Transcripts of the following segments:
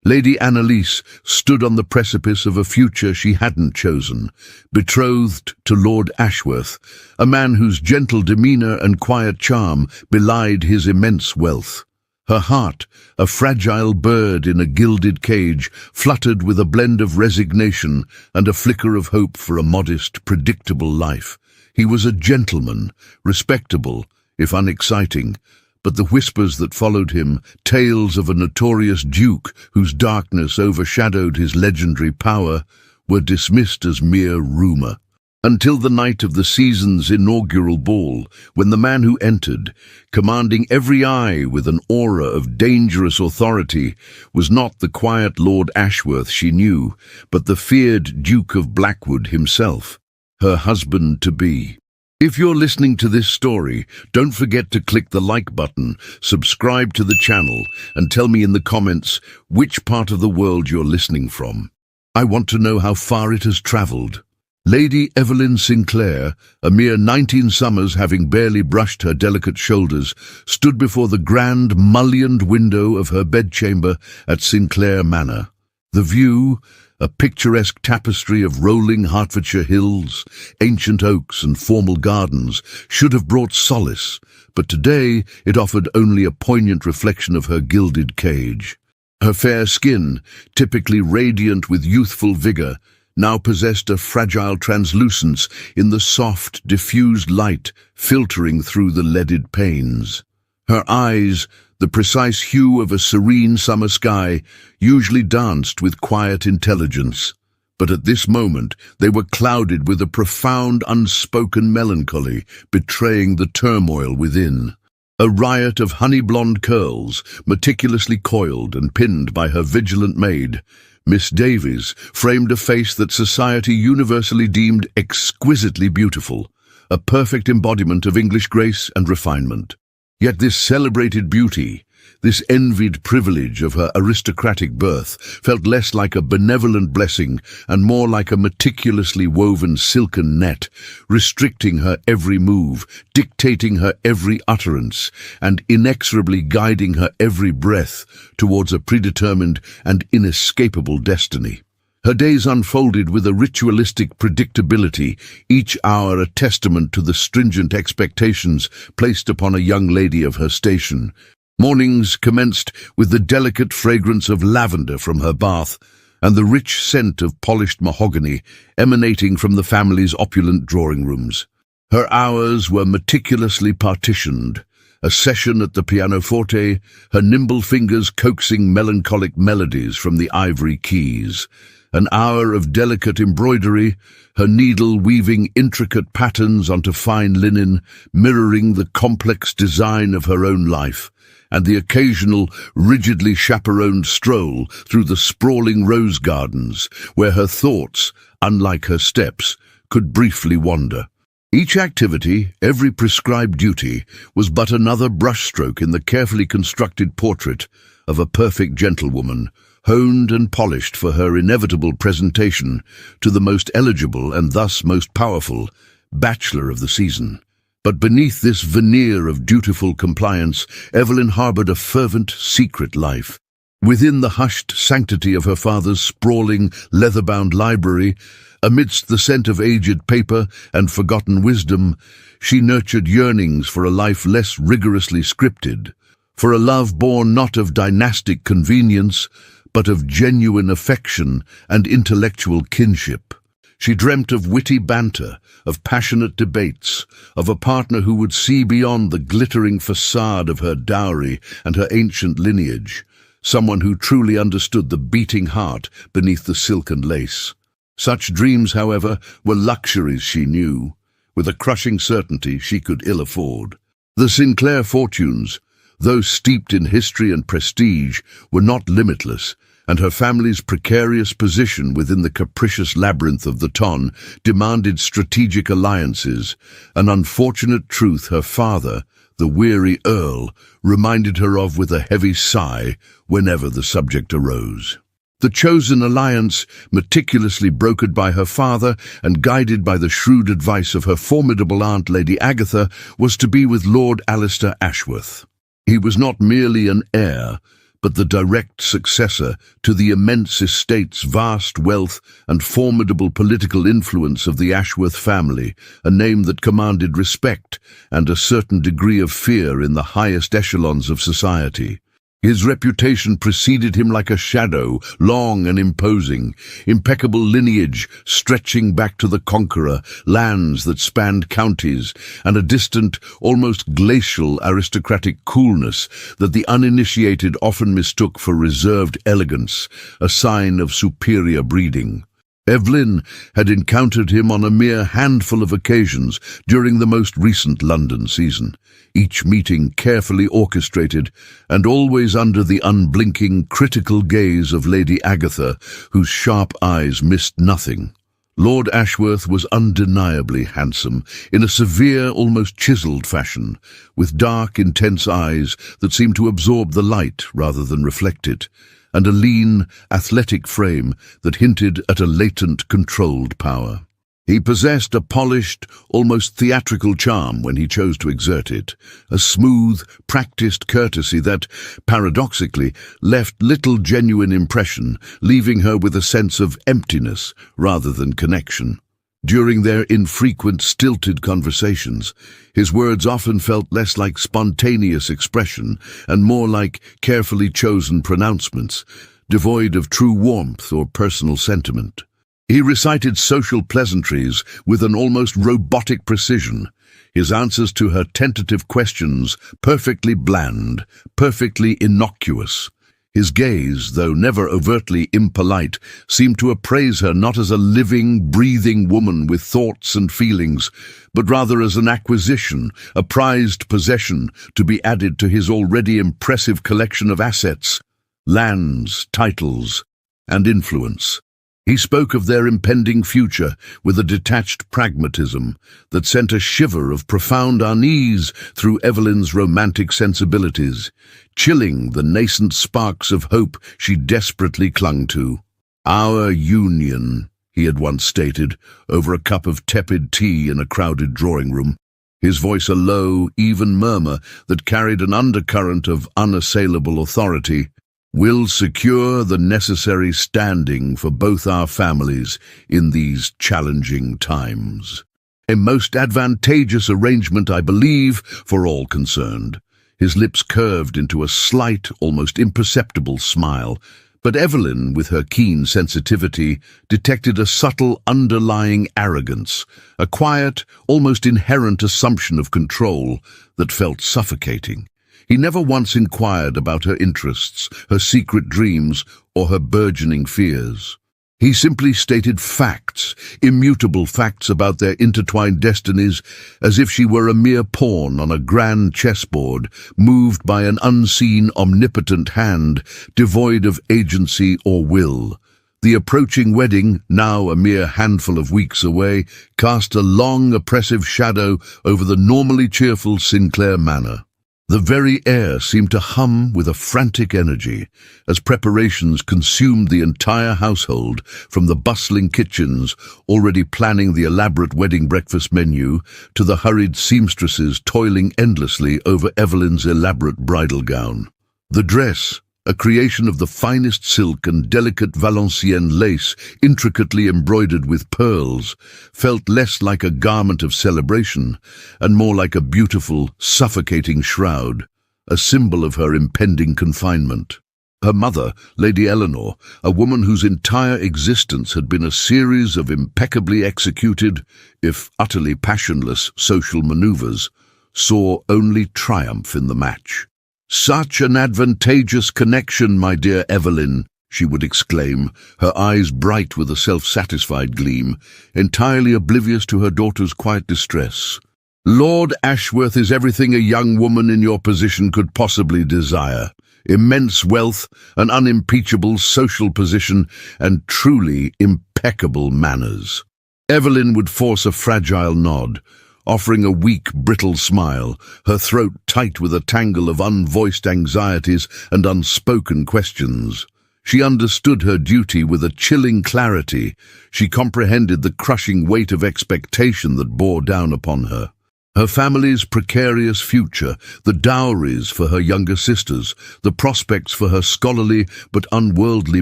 Lady Anelise stood on the precipice of a future she hadn't chosen, betrothed to Lord Ashworth, a man whose gentle demeanour and quiet charm belied his immense wealth. Her heart, a fragile bird in a gilded cage, fluttered with a blend of resignation and a flicker of hope for a modest, predictable life. He was a gentleman, respectable, if unexciting, but the whispers that followed him, tales of a notorious duke whose darkness overshadowed his legendary power, were dismissed as mere rumour. Until the night of the season's inaugural ball, when the man who entered, commanding every eye with an aura of dangerous authority, was not the quiet Lord Ashworth she knew, but the feared Duke of Blackwood himself, her husband-to-be. If you're listening to this story, don't forget to click the like button, subscribe to the channel, and tell me in the comments which part of the world you're listening from. I want to know how far it has travelled. Lady Evelyn Sinclair, a mere 19 summers having barely brushed her delicate shoulders, stood before the grand mullioned window of her bedchamber at Sinclair Manor. The view, a picturesque tapestry of rolling Hertfordshire hills, ancient oaks and formal gardens, should have brought solace, but today it offered only a poignant reflection of her gilded cage. Her fair skin, typically radiant with youthful vigour, now possessed a fragile translucence in the soft, diffused light filtering through the leaded panes. Her eyes, the precise hue of a serene summer sky, usually danced with quiet intelligence, but at this moment they were clouded with a profound, unspoken melancholy, betraying the turmoil within. A riot of honey-blonde curls, meticulously coiled and pinned by her vigilant maid, Miss Davies, framed a face that society universally deemed exquisitely beautiful, a perfect embodiment of English grace and refinement. Yet this celebrated beauty, this envied privilege of her aristocratic birth, felt less like a benevolent blessing and more like a meticulously woven silken net, restricting her every move, dictating her every utterance, and inexorably guiding her every breath towards a predetermined and inescapable destiny. Her days unfolded with a ritualistic predictability, each hour a testament to the stringent expectations placed upon a young lady of her station. Mornings commenced with the delicate fragrance of lavender from her bath and the rich scent of polished mahogany emanating from the family's opulent drawing rooms. Her hours were meticulously partitioned, a session at the pianoforte, her nimble fingers coaxing melancholic melodies from the ivory keys, an hour of delicate embroidery, her needle weaving intricate patterns onto fine linen, mirroring the complex design of her own life, and the occasional rigidly chaperoned stroll through the sprawling rose gardens, where her thoughts, unlike her steps, could briefly wander. Each activity, every prescribed duty, was but another brushstroke in the carefully constructed portrait of a perfect gentlewoman, honed and polished for her inevitable presentation to the most eligible and thus most powerful bachelor of the season. But beneath this veneer of dutiful compliance, Evelyn harboured a fervent, secret life. Within the hushed sanctity of her father's sprawling, leather-bound library, amidst the scent of aged paper and forgotten wisdom, she nurtured yearnings for a life less rigorously scripted, for a love born not of dynastic convenience, but of genuine affection and intellectual kinship. She dreamt of witty banter, of passionate debates, of a partner who would see beyond the glittering facade of her dowry and her ancient lineage, someone who truly understood the beating heart beneath the silk and lace. Such dreams, however, were luxuries she knew, with a crushing certainty she could ill afford. The Sinclair fortunes, though steeped in history and prestige, were not limitless, and her family's precarious position within the capricious labyrinth of the Ton demanded strategic alliances, an unfortunate truth her father, the weary Earl, reminded her of with a heavy sigh whenever the subject arose. The chosen alliance, meticulously brokered by her father and guided by the shrewd advice of her formidable aunt Lady Agatha, was to be with Lord Alistair Ashworth. He was not merely an heir, but the direct successor to the immense estate's vast wealth and formidable political influence of the Ashworth family, a name that commanded respect and a certain degree of fear in the highest echelons of society. His reputation preceded him like a shadow, long and imposing, impeccable lineage stretching back to the conqueror, lands that spanned counties, and a distant, almost glacial aristocratic coolness that the uninitiated often mistook for reserved elegance, a sign of superior breeding. Evelyn had encountered him on a mere handful of occasions during the most recent London season, each meeting carefully orchestrated and always under the unblinking, critical gaze of Lady Agatha, whose sharp eyes missed nothing. Lord Ashworth was undeniably handsome, in a severe, almost chiseled fashion, with dark, intense eyes that seemed to absorb the light rather than reflect it, and a lean, athletic frame that hinted at a latent, controlled power. He possessed a polished, almost theatrical charm when he chose to exert it, a smooth, practiced courtesy that, paradoxically, left little genuine impression, leaving her with a sense of emptiness rather than connection. During their infrequent, stilted conversations, his words often felt less like spontaneous expression and more like carefully chosen pronouncements, devoid of true warmth or personal sentiment. He recited social pleasantries with an almost robotic precision, his answers to her tentative questions perfectly bland, perfectly innocuous. His gaze, though never overtly impolite, seemed to appraise her not as a living, breathing woman with thoughts and feelings, but rather as an acquisition, a prized possession to be added to his already impressive collection of assets, lands, titles, and influence. He spoke of their impending future with a detached pragmatism that sent a shiver of profound unease through Evelyn's romantic sensibilities, chilling the nascent sparks of hope she desperately clung to. "Our union," he had once stated, over a cup of tepid tea in a crowded drawing-room, his voice a low, even murmur that carried an undercurrent of unassailable authority, "will secure the necessary standing for both our families in these challenging times. A most advantageous arrangement, I believe, for all concerned." His lips curved into a slight, almost imperceptible smile, but Evelyn, with her keen sensitivity, detected a subtle underlying arrogance, a quiet, almost inherent assumption of control that felt suffocating. He never once inquired about her interests, her secret dreams, or her burgeoning fears. He simply stated facts, immutable facts about their intertwined destinies, as if she were a mere pawn on a grand chessboard, moved by an unseen, omnipotent hand, devoid of agency or will. The approaching wedding, now a mere handful of weeks away, cast a long, oppressive shadow over the normally cheerful Sinclair manor. The very air seemed to hum with a frantic energy as preparations consumed the entire household, from the bustling kitchens already planning the elaborate wedding breakfast menu to the hurried seamstresses toiling endlessly over Evelyn's elaborate bridal gown. The dress, a creation of the finest silk and delicate Valenciennes lace intricately embroidered with pearls, felt less like a garment of celebration and more like a beautiful, suffocating shroud, a symbol of her impending confinement. Her mother, Lady Eleanor, a woman whose entire existence had been a series of impeccably executed, if utterly passionless, social maneuvers, saw only triumph in the match. "Such an advantageous connection, my dear Evelyn," she would exclaim, her eyes bright with a self-satisfied gleam, entirely oblivious to her daughter's quiet distress. "Lord Ashworth is everything a young woman in your position could possibly desire. Immense wealth, an unimpeachable social position, and truly impeccable manners." Evelyn would force a fragile nod, offering a weak, brittle smile, her throat tight with a tangle of unvoiced anxieties and unspoken questions. She understood her duty with a chilling clarity. She comprehended the crushing weight of expectation that bore down upon her. Her family's precarious future, the dowries for her younger sisters, the prospects for her scholarly but unworldly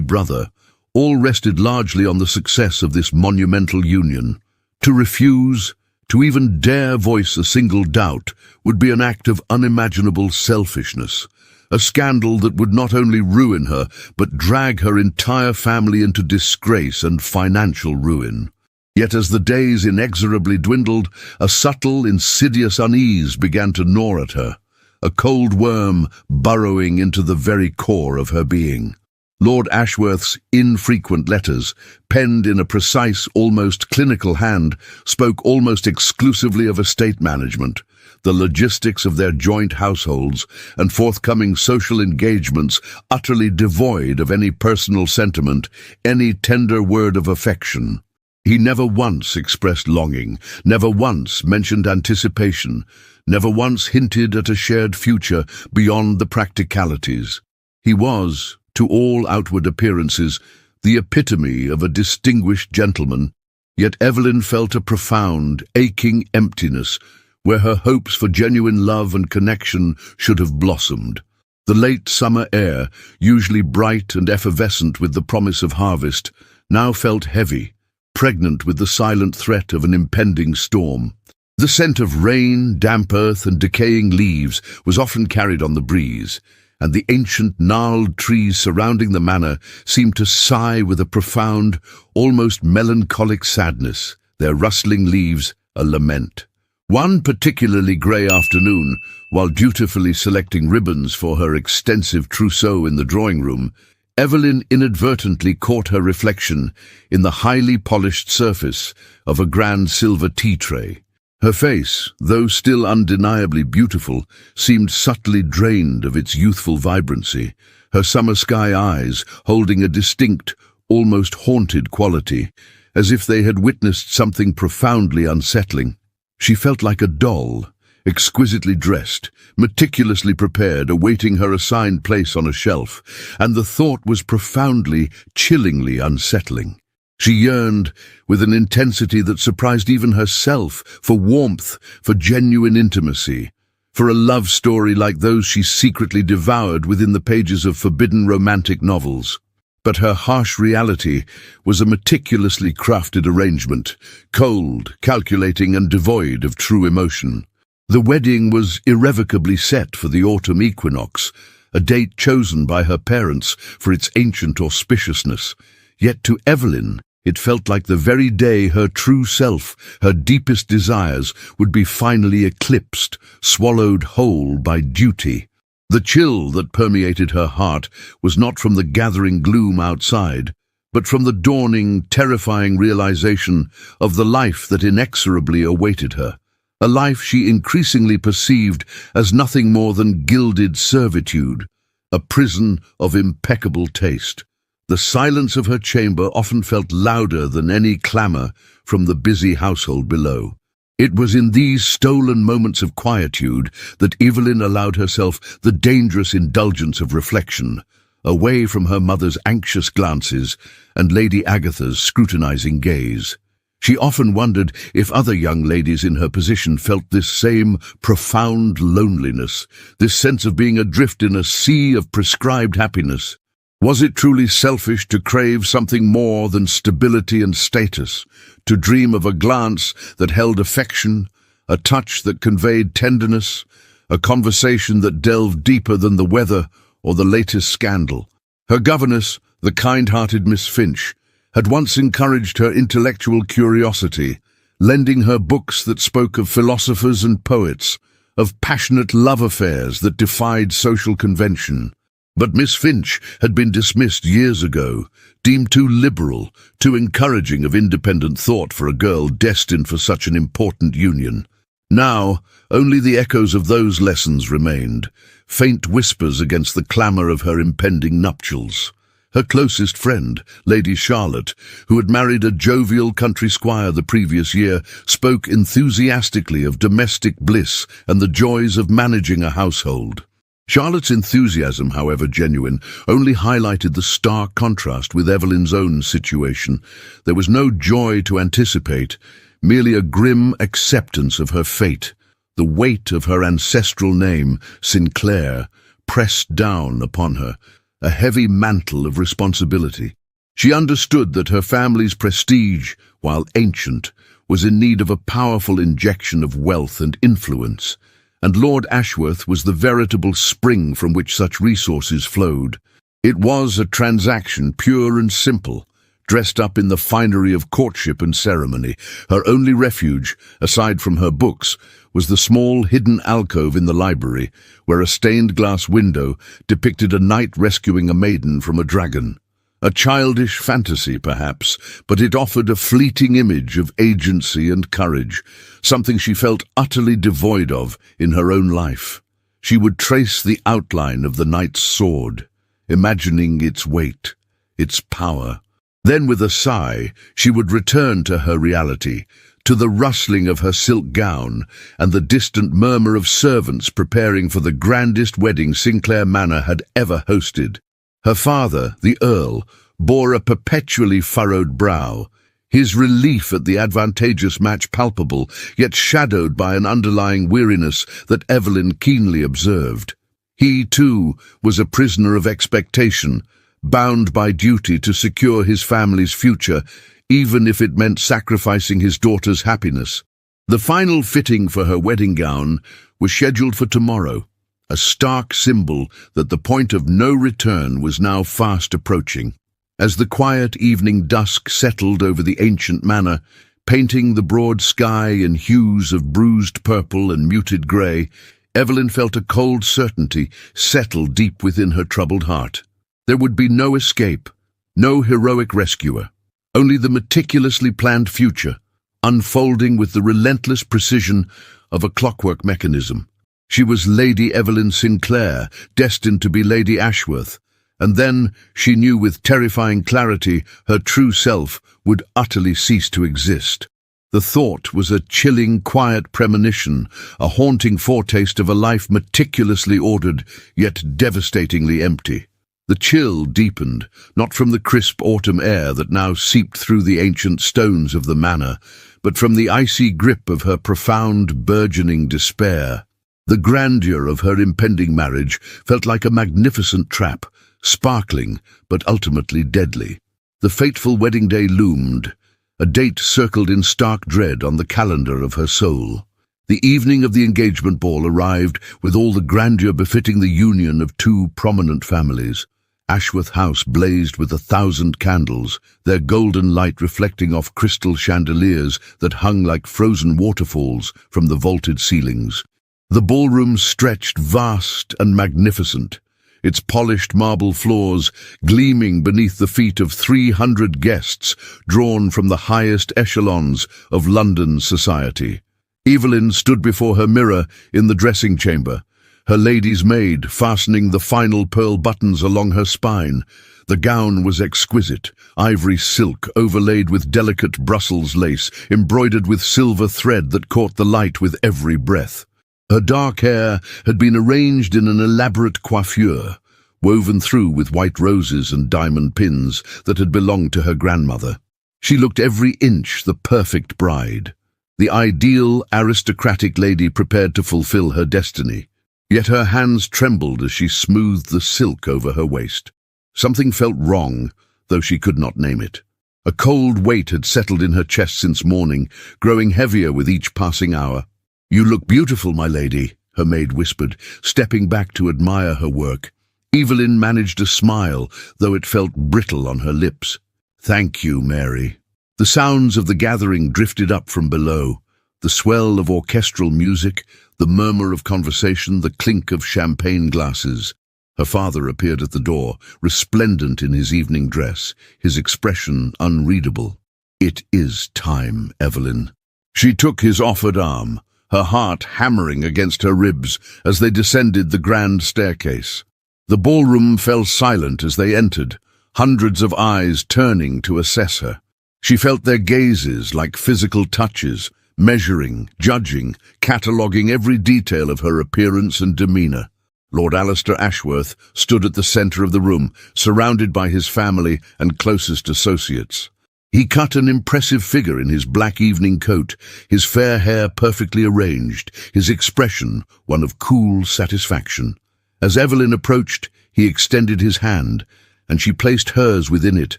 brother, all rested largely on the success of this monumental union. To refuse, to even dare voice a single doubt, would be an act of unimaginable selfishness, a scandal that would not only ruin her, but drag her entire family into disgrace and financial ruin. Yet as the days inexorably dwindled, a subtle, insidious unease began to gnaw at her, a cold worm burrowing into the very core of her being. Lord Ashworth's infrequent letters, penned in a precise, almost clinical hand, spoke almost exclusively of estate management, the logistics of their joint households, and forthcoming social engagements utterly devoid of any personal sentiment, any tender word of affection. He never once expressed longing, never once mentioned anticipation, never once hinted at a shared future beyond the practicalities. He was, to all outward appearances, the epitome of a distinguished gentleman, yet Evelyn felt a profound, aching emptiness where her hopes for genuine love and connection should have blossomed. The late summer air, usually bright and effervescent with the promise of harvest, now felt heavy, pregnant with the silent threat of an impending storm. The scent of rain, damp earth, and decaying leaves was often carried on the breeze, and the ancient gnarled trees surrounding the manor seemed to sigh with a profound, almost melancholic sadness, their rustling leaves a lament. One particularly grey afternoon, while dutifully selecting ribbons for her extensive trousseau in the drawing-room, Evelyn inadvertently caught her reflection in the highly polished surface of a grand silver tea tray. Her face, though still undeniably beautiful, seemed subtly drained of its youthful vibrancy, her summer sky eyes holding a distinct, almost haunted quality, as if they had witnessed something profoundly unsettling. She felt like a doll, exquisitely dressed, meticulously prepared, awaiting her assigned place on a shelf, and the thought was profoundly, chillingly unsettling. She yearned, with an intensity that surprised even herself, for warmth, for genuine intimacy, for a love story like those she secretly devoured within the pages of forbidden romantic novels. But her harsh reality was a meticulously crafted arrangement, cold, calculating, and devoid of true emotion. The wedding was irrevocably set for the autumn equinox, a date chosen by her parents for its ancient auspiciousness. Yet to Evelyn, it felt like the very day her true self, her deepest desires, would be finally eclipsed, swallowed whole by duty. The chill that permeated her heart was not from the gathering gloom outside, but from the dawning, terrifying realization of the life that inexorably awaited her, a life she increasingly perceived as nothing more than gilded servitude, a prison of impeccable taste. The silence of her chamber often felt louder than any clamor from the busy household below. It was in these stolen moments of quietude that Evelyn allowed herself the dangerous indulgence of reflection, away from her mother's anxious glances and Lady Agatha's scrutinizing gaze. She often wondered if other young ladies in her position felt this same profound loneliness, this sense of being adrift in a sea of prescribed happiness. Was it truly selfish to crave something more than stability and status, to dream of a glance that held affection, a touch that conveyed tenderness, a conversation that delved deeper than the weather or the latest scandal? Her governess, the kind-hearted Miss Finch, had once encouraged her intellectual curiosity, lending her books that spoke of philosophers and poets, of passionate love affairs that defied social convention. But Miss Finch had been dismissed years ago, deemed too liberal, too encouraging of independent thought for a girl destined for such an important union. Now, only the echoes of those lessons remained, faint whispers against the clamour of her impending nuptials. Her closest friend, Lady Charlotte, who had married a jovial country squire the previous year, spoke enthusiastically of domestic bliss and the joys of managing a household. Charlotte's enthusiasm, however genuine, only highlighted the stark contrast with Evelyn's own situation. There was no joy to anticipate, merely a grim acceptance of her fate. The weight of her ancestral name, Sinclair, pressed down upon her, a heavy mantle of responsibility. She understood that her family's prestige, while ancient, was in need of a powerful injection of wealth and influence, and Lord Ashworth was the veritable spring from which such resources flowed. It was a transaction pure and simple, dressed up in the finery of courtship and ceremony. Her only refuge, aside from her books, was the small hidden alcove in the library, where a stained-glass window depicted a knight rescuing a maiden from a dragon. A childish fantasy, perhaps, but it offered a fleeting image of agency and courage, something she felt utterly devoid of in her own life. She would trace the outline of the knight's sword, imagining its weight, its power. Then, with a sigh, she would return to her reality, to the rustling of her silk gown and the distant murmur of servants preparing for the grandest wedding Sinclair Manor had ever hosted. Her father, the Earl, bore a perpetually furrowed brow, his relief at the advantageous match palpable, yet shadowed by an underlying weariness that Evelyn keenly observed. He, too, was a prisoner of expectation, bound by duty to secure his family's future, even if it meant sacrificing his daughter's happiness. The final fitting for her wedding gown was scheduled for tomorrow, a stark symbol that the point of no return was now fast approaching. As the quiet evening dusk settled over the ancient manor, painting the broad sky in hues of bruised purple and muted grey, Evelyn felt a cold certainty settle deep within her troubled heart. There would be no escape, no heroic rescuer, only the meticulously planned future, unfolding with the relentless precision of a clockwork mechanism. She was Lady Evelyn Sinclair, destined to be Lady Ashworth, and then she knew with terrifying clarity her true self would utterly cease to exist. The thought was a chilling, quiet premonition, a haunting foretaste of a life meticulously ordered, yet devastatingly empty. The chill deepened, not from the crisp autumn air that now seeped through the ancient stones of the manor, but from the icy grip of her profound, burgeoning despair. The grandeur of her impending marriage felt like a magnificent trap, sparkling but ultimately deadly. The fateful wedding day loomed, a date circled in stark dread on the calendar of her soul. The evening of the engagement ball arrived with all the grandeur befitting the union of two prominent families. Ashworth House blazed with 1,000 candles, their golden light reflecting off crystal chandeliers that hung like frozen waterfalls from the vaulted ceilings. The ballroom stretched vast and magnificent, its polished marble floors gleaming beneath the feet of 300 guests drawn from the highest echelons of London society. Evelyn stood before her mirror in the dressing chamber, her lady's maid fastening the final pearl buttons along her spine. The gown was exquisite, ivory silk overlaid with delicate Brussels lace, embroidered with silver thread that caught the light with every breath. Her dark hair had been arranged in an elaborate coiffure, woven through with white roses and diamond pins that had belonged to her grandmother. She looked every inch the perfect bride, the ideal aristocratic lady prepared to fulfill her destiny. Yet her hands trembled as she smoothed the silk over her waist. Something felt wrong, though she could not name it. A cold weight had settled in her chest since morning, growing heavier with each passing hour. "You look beautiful, my lady," her maid whispered, stepping back to admire her work. Evelyn managed a smile, though it felt brittle on her lips. "Thank you, Mary." The sounds of the gathering drifted up from below, the swell of orchestral music, the murmur of conversation, the clink of champagne glasses. Her father appeared at the door, resplendent in his evening dress, his expression unreadable. "It is time, Evelyn." She took his offered arm, her heart hammering against her ribs as they descended the grand staircase. The ballroom fell silent as they entered, hundreds of eyes turning to assess her. She felt their gazes like physical touches, measuring, judging, cataloguing every detail of her appearance and demeanour. Lord Alistair Ashworth stood at the centre of the room, surrounded by his family and closest associates. He cut an impressive figure in his black evening coat, his fair hair perfectly arranged, his expression one of cool satisfaction. As Evelyn approached, he extended his hand, and she placed hers within it,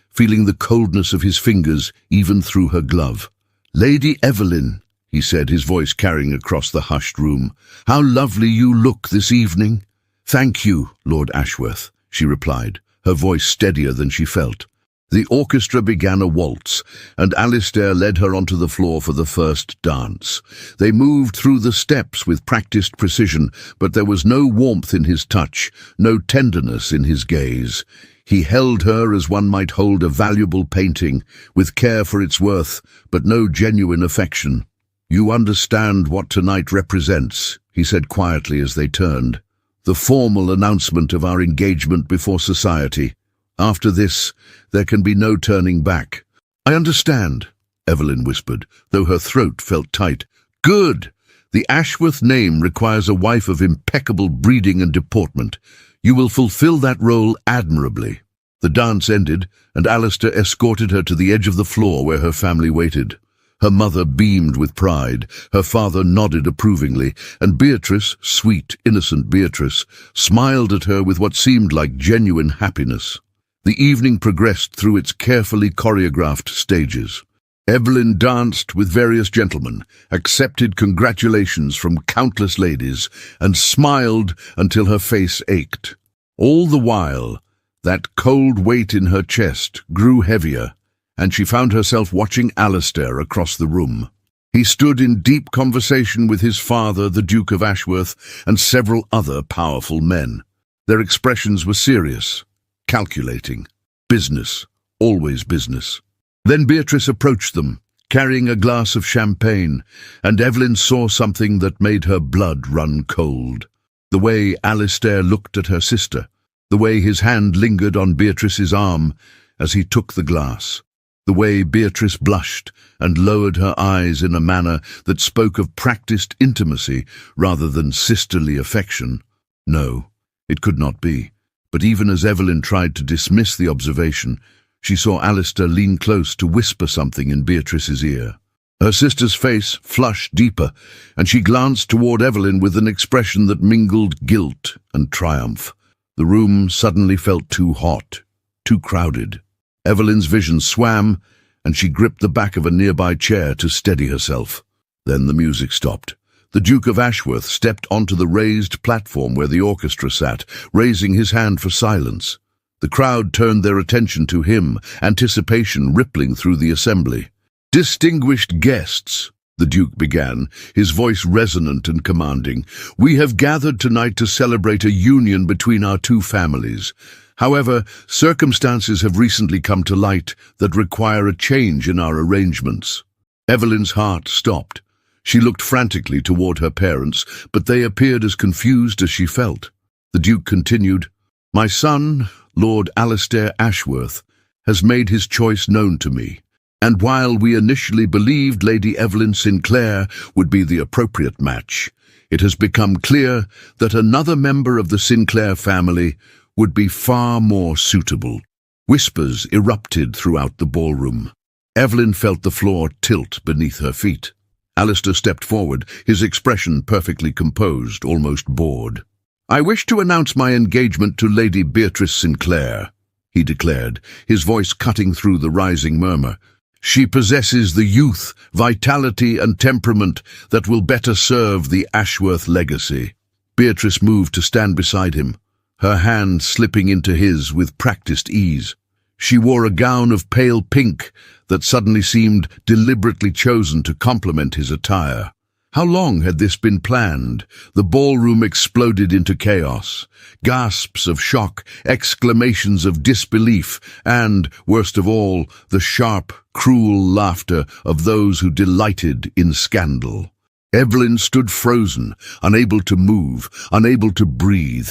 feeling the coldness of his fingers even through her glove. "Lady Evelyn," he said, his voice carrying across the hushed room, "how lovely you look this evening." "Thank you, Lord Ashworth," she replied, her voice steadier than she felt. The orchestra began a waltz, and Alistair led her onto the floor for the first dance. They moved through the steps with practiced precision, but there was no warmth in his touch, no tenderness in his gaze. He held her as one might hold a valuable painting, with care for its worth, but no genuine affection. "You understand what tonight represents," he said quietly as they turned. "The formal announcement of our engagement before society. After this, there can be no turning back." "I understand," Evelyn whispered, though her throat felt tight. "Good! The Ashworth name requires a wife of impeccable breeding and deportment. You will fulfill that role admirably." The dance ended, and Alistair escorted her to the edge of the floor where her family waited. Her mother beamed with pride, her father nodded approvingly, and Beatrice, sweet, innocent Beatrice, smiled at her with what seemed like genuine happiness. The evening progressed through its carefully choreographed stages. Evelyn danced with various gentlemen, accepted congratulations from countless ladies, and smiled until her face ached. All the while, that cold weight in her chest grew heavier, and she found herself watching Alistair across the room. He stood in deep conversation with his father, the Duke of Ashworth, and several other powerful men. Their expressions were serious, calculating. Business, always business. Then Beatrice approached them, carrying a glass of champagne, and Evelyn saw something that made her blood run cold. The way Alistair looked at her sister, the way his hand lingered on Beatrice's arm as he took the glass, the way Beatrice blushed and lowered her eyes in a manner that spoke of practiced intimacy rather than sisterly affection. No, it could not be. But even as Evelyn tried to dismiss the observation, she saw Alistair lean close to whisper something in Beatrice's ear. Her sister's face flushed deeper, and she glanced toward Evelyn with an expression that mingled guilt and triumph. The room suddenly felt too hot, too crowded. Evelyn's vision swam, and she gripped the back of a nearby chair to steady herself. Then the music stopped. The Duke of Ashworth stepped onto the raised platform where the orchestra sat, raising his hand for silence. The crowd turned their attention to him, anticipation rippling through the assembly. "Distinguished guests," the Duke began, his voice resonant and commanding, "we have gathered tonight to celebrate a union between our two families. However, circumstances have recently come to light that require a change in our arrangements." Evelyn's heart stopped. She looked frantically toward her parents, but they appeared as confused as she felt. The Duke continued, "My son, Lord Alistair Ashworth, has made his choice known to me, and while we initially believed Lady Evelyn Sinclair would be the appropriate match, it has become clear that another member of the Sinclair family would be far more suitable." Whispers erupted throughout the ballroom. Evelyn felt the floor tilt beneath her feet. Alistair stepped forward, his expression perfectly composed, almost bored. "I wish to announce my engagement to Lady Beatrice Sinclair," he declared, his voice cutting through the rising murmur. "She possesses the youth, vitality, and temperament that will better serve the Ashworth legacy." Beatrice moved to stand beside him, her hand slipping into his with practiced ease. She wore a gown of pale pink that suddenly seemed deliberately chosen to complement his attire. How long had this been planned? The ballroom exploded into chaos. Gasps of shock, exclamations of disbelief, and, worst of all, the sharp, cruel laughter of those who delighted in scandal. Evelyn stood frozen, unable to move, unable to breathe,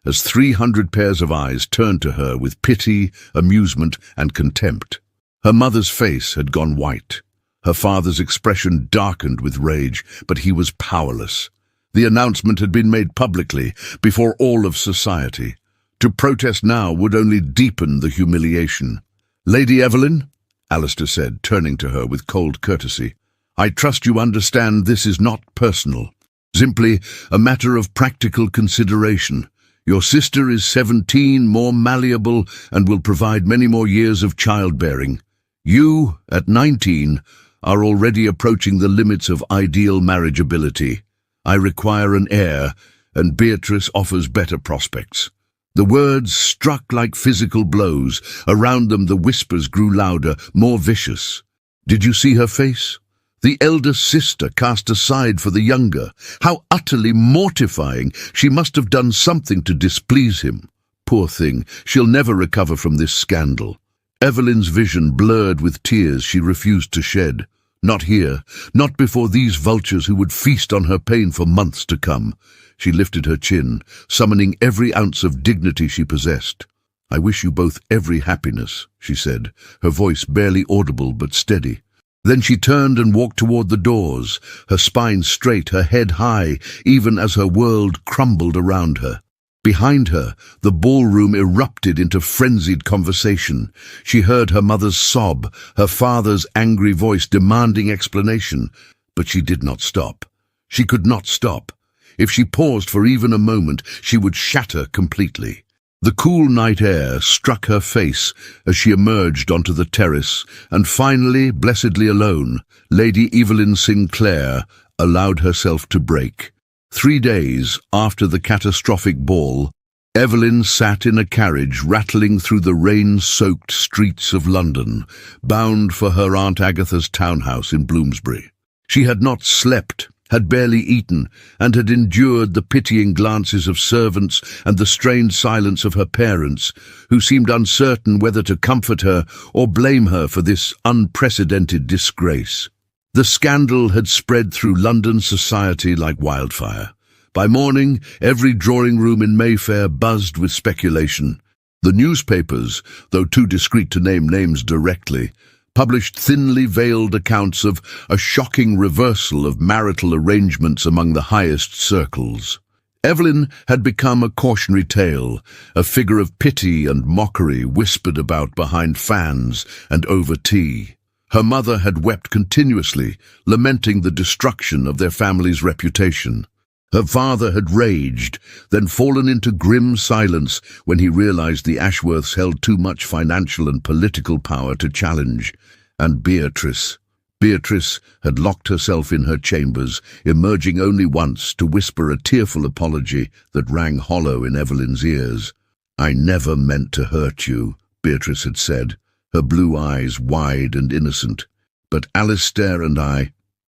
as 300 pairs of eyes turned to her with pity, amusement, and contempt. Her mother's face had gone white. Her father's expression darkened with rage, but he was powerless. The announcement had been made publicly, before all of society. To protest now would only deepen the humiliation. "Lady Evelyn," Alistair said, turning to her with cold courtesy. "I trust you understand this is not personal. Simply a matter of practical consideration. Your sister is 17, more malleable, and will provide many more years of childbearing. You, at 19, are already approaching the limits of ideal marriageability. I require an heir, and Beatrice offers better prospects." The words struck like physical blows. Around them the whispers grew louder, more vicious. Did you see her face? The elder sister cast aside for the younger. How utterly mortifying! She must have done something to displease him. Poor thing, she'll never recover from this scandal. Evelyn's vision blurred with tears she refused to shed. Not here, not before these vultures who would feast on her pain for months to come. She lifted her chin, summoning every ounce of dignity she possessed. "I wish you both every happiness," she said, her voice barely audible but steady. Then she turned and walked toward the doors, her spine straight, her head high, even as her world crumbled around her. Behind her, the ballroom erupted into frenzied conversation. She heard her mother's sob, her father's angry voice demanding explanation, but she did not stop. She could not stop. If she paused for even a moment, she would shatter completely. The cool night air struck her face as she emerged onto the terrace, and finally, blessedly alone, Lady Evelyn Sinclair allowed herself to break. 3 days after the catastrophic ball, Evelyn sat in a carriage rattling through the rain-soaked streets of London, bound for her Aunt Agatha's townhouse in Bloomsbury. She had not slept, had barely eaten, and had endured the pitying glances of servants and the strained silence of her parents, who seemed uncertain whether to comfort her or blame her for this unprecedented disgrace. The scandal had spread through London society like wildfire. By morning, every drawing-room in Mayfair buzzed with speculation. The newspapers, though too discreet to name names directly, published thinly veiled accounts of a shocking reversal of marital arrangements among the highest circles. Evelyn had become a cautionary tale, a figure of pity and mockery whispered about behind fans and over tea. Her mother had wept continuously, lamenting the destruction of their family's reputation. Her father had raged, then fallen into grim silence when he realized the Ashworths held too much financial and political power to challenge. And Beatrice had locked herself in her chambers, emerging only once to whisper a tearful apology that rang hollow in Evelyn's ears. "I never meant to hurt you," Beatrice had said, her blue eyes wide and innocent. "But Alistair and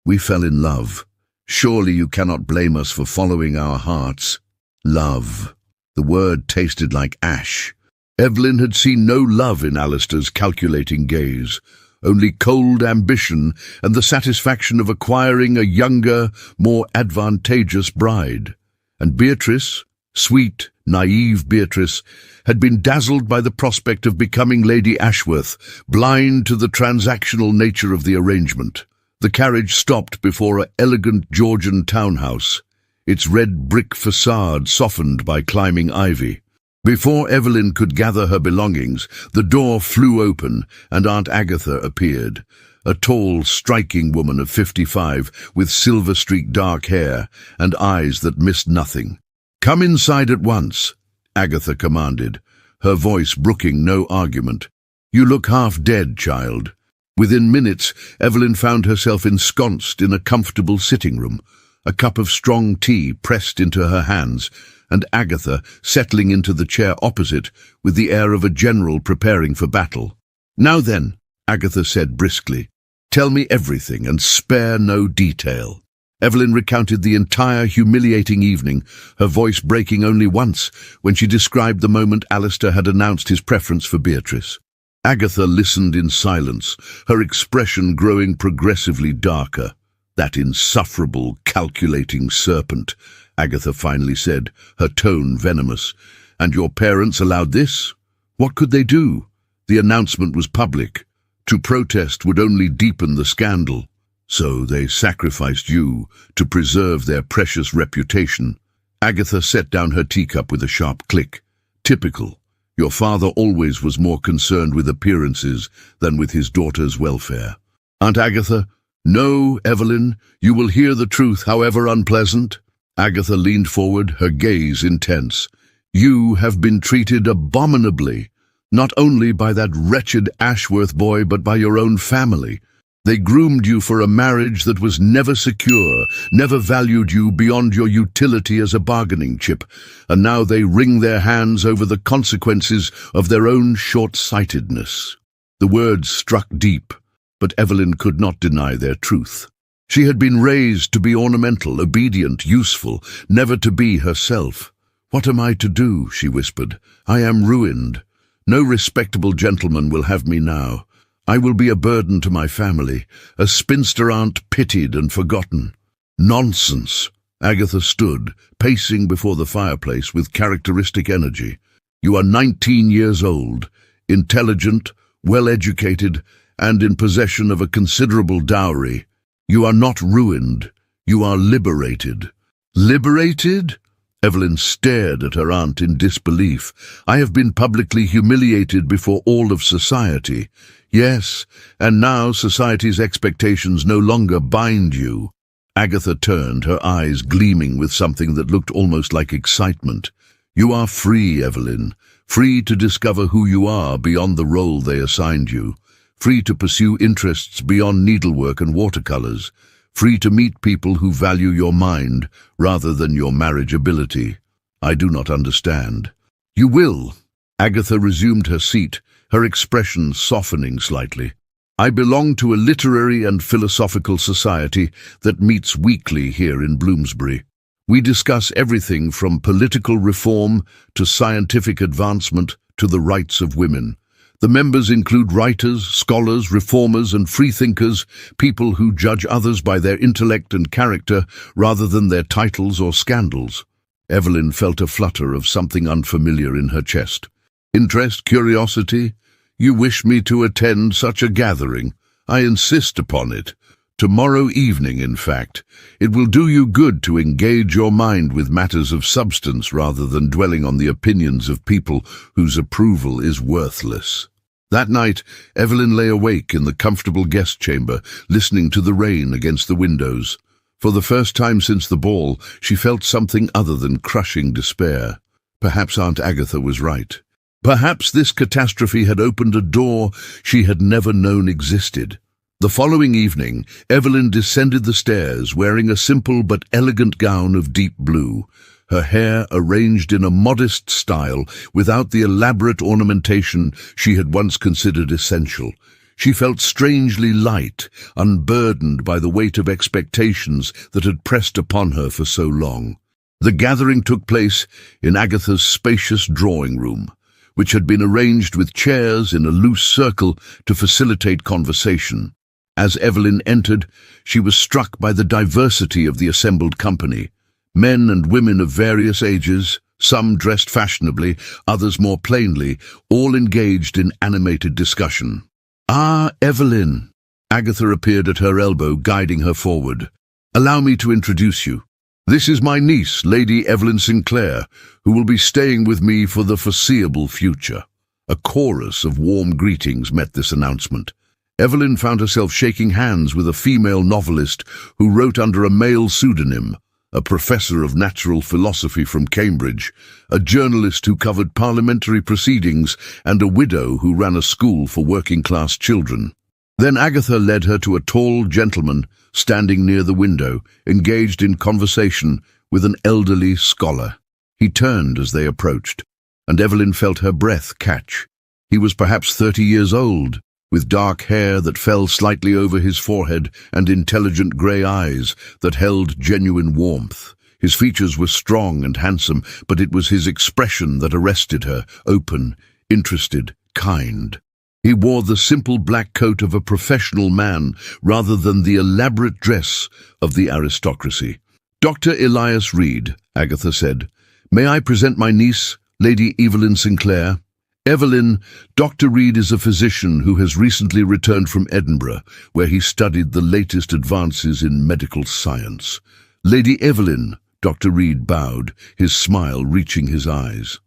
we fell in love. Surely you cannot blame us for following our hearts." Love. The word tasted like ash. Evelyn had seen no love in Alistair's calculating gaze, only cold ambition and the satisfaction of acquiring a younger, more advantageous bride. And Beatrice, sweet, naive Beatrice, had been dazzled by the prospect of becoming Lady Ashworth, blind to the transactional nature of the arrangement. The carriage stopped before an elegant Georgian townhouse, its red brick facade softened by climbing ivy. Before Evelyn could gather her belongings, the door flew open and Aunt Agatha appeared, a tall, striking woman of 55 with silver-streaked dark hair and eyes that missed nothing. "Come inside at once," Agatha commanded, her voice brooking no argument. "You look half dead, child." Within minutes, Evelyn found herself ensconced in a comfortable sitting room, a cup of strong tea pressed into her hands, and Agatha settling into the chair opposite with the air of a general preparing for battle. "Now then," Agatha said briskly, "tell me everything and spare no detail." Evelyn recounted the entire humiliating evening, her voice breaking only once when she described the moment Alistair had announced his preference for Beatrice. Agatha listened in silence, her expression growing progressively darker. "That insufferable, calculating serpent," Agatha finally said, her tone venomous. "And your parents allowed this? What could they do? The announcement was public. To protest would only deepen the scandal. So they sacrificed you to preserve their precious reputation." Agatha set down her teacup with a sharp click. "Typical. Your father always was more concerned with appearances than with his daughter's welfare. Aunt Agatha, no, Evelyn, you will hear the truth, however unpleasant. Agatha leaned forward, her gaze intense. You have been treated abominably, not only by that wretched Ashworth boy, but by your own family. They groomed you for a marriage that was never secure, never valued you beyond your utility as a bargaining chip, and now they wring their hands over the consequences of their own short-sightedness. The words struck deep, but Evelyn could not deny their truth. She had been raised to be ornamental, obedient, useful, never to be herself. "What am I to do?" she whispered. "I am ruined. No respectable gentleman will have me now. I will be a burden to my family, a spinster aunt pitied and forgotten." "Nonsense!" Agatha stood, pacing before the fireplace with characteristic energy. "You are 19 years old, intelligent, well-educated, and in possession of a considerable dowry. You are not ruined. You are liberated." "Liberated?" Evelyn stared at her aunt in disbelief. "I have been publicly humiliated before all of society." "Yes, and now society's expectations no longer bind you." Agatha turned, her eyes gleaming with something that looked almost like excitement. "You are free, Evelyn, free to discover who you are beyond the role they assigned you, free to pursue interests beyond needlework and watercolors, free to meet people who value your mind rather than your marriage ability. I do not understand." "You will." Agatha resumed her seat, her expression softening slightly. "I belong to a literary and philosophical society that meets weekly here in Bloomsbury. We discuss everything from political reform to scientific advancement to the rights of women. The members include writers, scholars, reformers, and freethinkers, people who judge others by their intellect and character rather than their titles or scandals." Evelyn felt a flutter of something unfamiliar in her chest. "Interest, curiosity? You wish me to attend such a gathering? I insist upon it. Tomorrow evening, in fact. It will do you good to engage your mind with matters of substance rather than dwelling on the opinions of people whose approval is worthless." That night, Evelyn lay awake in the comfortable guest chamber, listening to the rain against the windows. For the first time since the ball, she felt something other than crushing despair. Perhaps Aunt Agatha was right. Perhaps this catastrophe had opened a door she had never known existed. The following evening, Evelyn descended the stairs wearing a simple but elegant gown of deep blue, her hair arranged in a modest style without the elaborate ornamentation she had once considered essential. She felt strangely light, unburdened by the weight of expectations that had pressed upon her for so long. The gathering took place in Agatha's spacious drawing room, which had been arranged with chairs in a loose circle to facilitate conversation. As Evelyn entered, she was struck by the diversity of the assembled company. Men and women of various ages, some dressed fashionably, others more plainly, all engaged in animated discussion. "Ah, Evelyn!" Agatha appeared at her elbow, guiding her forward. "Allow me to introduce you. This is my niece, Lady Evelyn Sinclair, who will be staying with me for the foreseeable future." A chorus of warm greetings met this announcement. Evelyn found herself shaking hands with a female novelist who wrote under a male pseudonym, a professor of natural philosophy from Cambridge, a journalist who covered parliamentary proceedings, and a widow who ran a school for working-class children. Then Agatha led her to a tall gentleman standing near the window, engaged in conversation with an elderly scholar. He turned as they approached, and Evelyn felt her breath catch. He was perhaps 30 years old, with dark hair that fell slightly over his forehead and intelligent grey eyes that held genuine warmth. His features were strong and handsome, but it was his expression that arrested her, open, interested, kind. He wore the simple black coat of a professional man rather than the elaborate dress of the aristocracy. "Dr. Elias Reed," Agatha said. "May I present my niece, Lady Evelyn Sinclair?" "Evelyn, Dr. Reed is a physician who has recently returned from Edinburgh, where he studied the latest advances in medical science." "Lady Evelyn," Dr. Reed bowed, his smile reaching his eyes.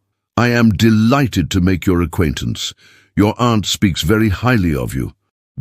I am delighted to make your acquaintance. Your aunt speaks very highly of you."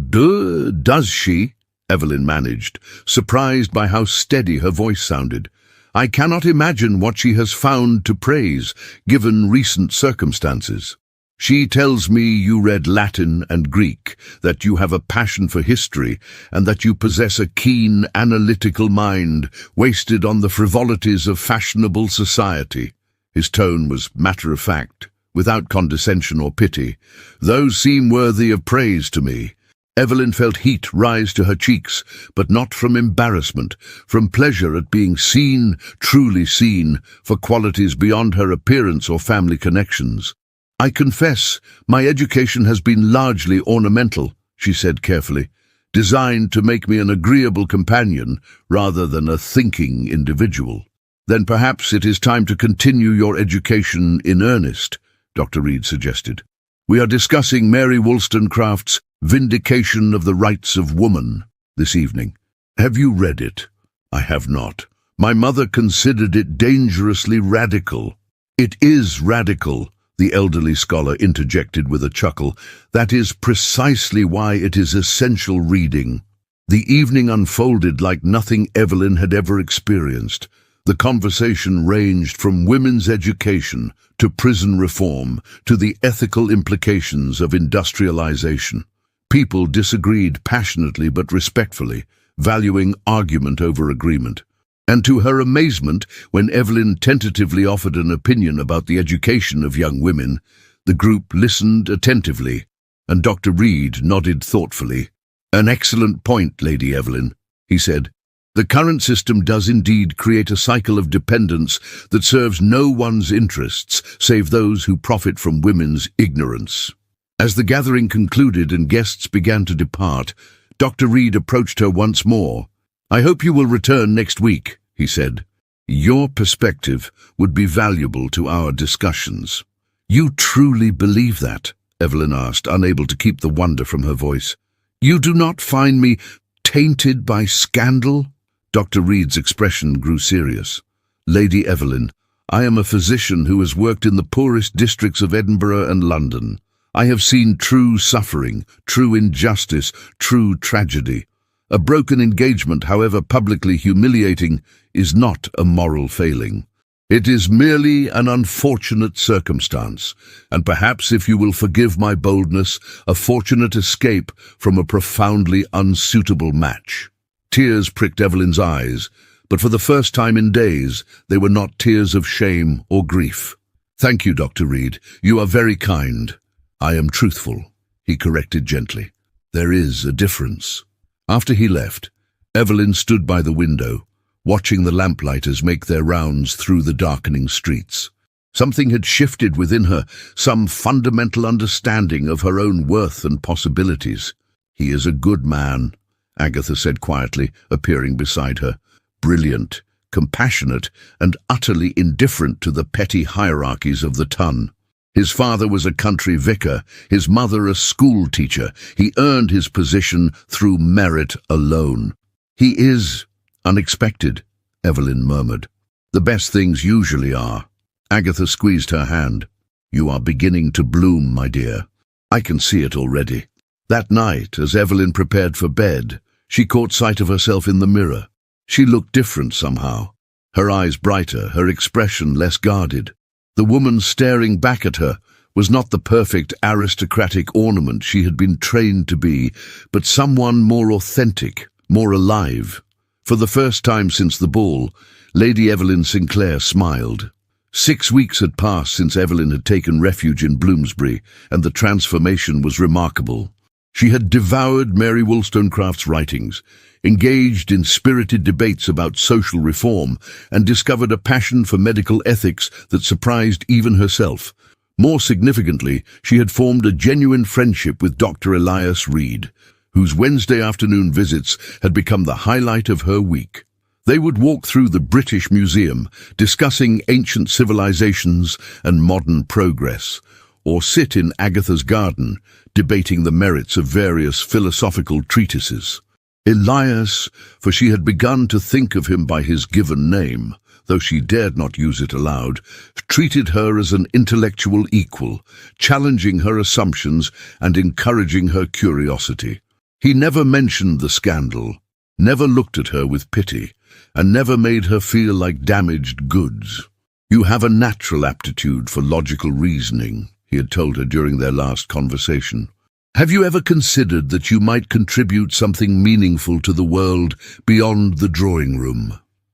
Does she?" Evelyn managed, surprised by how steady her voice sounded. "I cannot imagine what she has found to praise, given recent circumstances. She tells me you read Latin and Greek, that you have a passion for history, and that you possess a keen, analytical mind, wasted on the frivolities of fashionable society." His tone was matter-of-fact, without condescension or pity. "Those seem worthy of praise to me." Evelyn felt heat rise to her cheeks, but not from embarrassment, from pleasure at being seen, truly seen, for qualities beyond her appearance or family connections. "I confess, my education has been largely ornamental," she said carefully, "designed to make me an agreeable companion rather than a thinking individual." "Then perhaps it is time to continue your education in earnest," Dr. Reed suggested. "We are discussing Mary Wollstonecraft's Vindication of the Rights of Woman this evening. Have you read it?" "I have not. My mother considered it dangerously radical." "It is radical," the elderly scholar interjected with a chuckle. "That is precisely why it is essential reading." The evening unfolded like nothing Evelyn had ever experienced. The conversation ranged from women's education to prison reform to the ethical implications of industrialization. People disagreed passionately but respectfully, valuing argument over agreement. And to her amazement, when Evelyn tentatively offered an opinion about the education of young women, the group listened attentively, and Dr. Reed nodded thoughtfully. "An excellent point, Lady Evelyn," he said. "The current system does indeed create a cycle of dependence that serves no one's interests save those who profit from women's ignorance." As the gathering concluded and guests began to depart, Dr. Reed approached her once more. "I hope you will return next week," he said. "Your perspective would be valuable to our discussions." "You truly believe that?" Evelyn asked, unable to keep the wonder from her voice. "You do not find me tainted by scandal?" Dr. Reed's expression grew serious. "Lady Evelyn, I am a physician who has worked in the poorest districts of Edinburgh and London. I have seen true suffering, true injustice, true tragedy. A broken engagement, however publicly humiliating, is not a moral failing. It is merely an unfortunate circumstance, and perhaps, if you will forgive my boldness, a fortunate escape from a profoundly unsuitable match." Tears pricked Evelyn's eyes, but for the first time in days, they were not tears of shame or grief. "Thank you, Dr. Reed. You are very kind." "I am truthful," he corrected gently. "There is a difference." After he left, Evelyn stood by the window, watching the lamplighters make their rounds through the darkening streets. Something had shifted within her, some fundamental understanding of her own worth and possibilities. "He is a good man," Agatha said quietly, appearing beside her. "Brilliant, compassionate, and utterly indifferent to the petty hierarchies of the ton. His father was a country vicar, his mother a school teacher. He earned his position through merit alone." "He is unexpected," Evelyn murmured. "The best things usually are." Agatha squeezed her hand. "You are beginning to bloom, my dear. I can see it already." That night, as Evelyn prepared for bed, she caught sight of herself in the mirror. She looked different somehow, her eyes brighter, her expression less guarded. The woman staring back at her was not the perfect aristocratic ornament she had been trained to be, but someone more authentic, more alive. For the first time since the ball, Lady Evelyn Sinclair smiled. 6 weeks had passed since Evelyn had taken refuge in Bloomsbury, and the transformation was remarkable. She had devoured Mary Wollstonecraft's writings, engaged in spirited debates about social reform, and discovered a passion for medical ethics that surprised even herself. More significantly, she had formed a genuine friendship with Dr. Elias Reed, whose Wednesday afternoon visits had become the highlight of her week. They would walk through the British Museum, discussing ancient civilizations and modern progress, or sit in Agatha's garden, debating the merits of various philosophical treatises. Elias, for she had begun to think of him by his given name, though she dared not use it aloud, treated her as an intellectual equal, challenging her assumptions and encouraging her curiosity. He never mentioned the scandal, never looked at her with pity, and never made her feel like damaged goods. "You have a natural aptitude for logical reasoning," he had told her during their last conversation. "Have you ever considered that you might contribute something meaningful to the world beyond the drawing room?"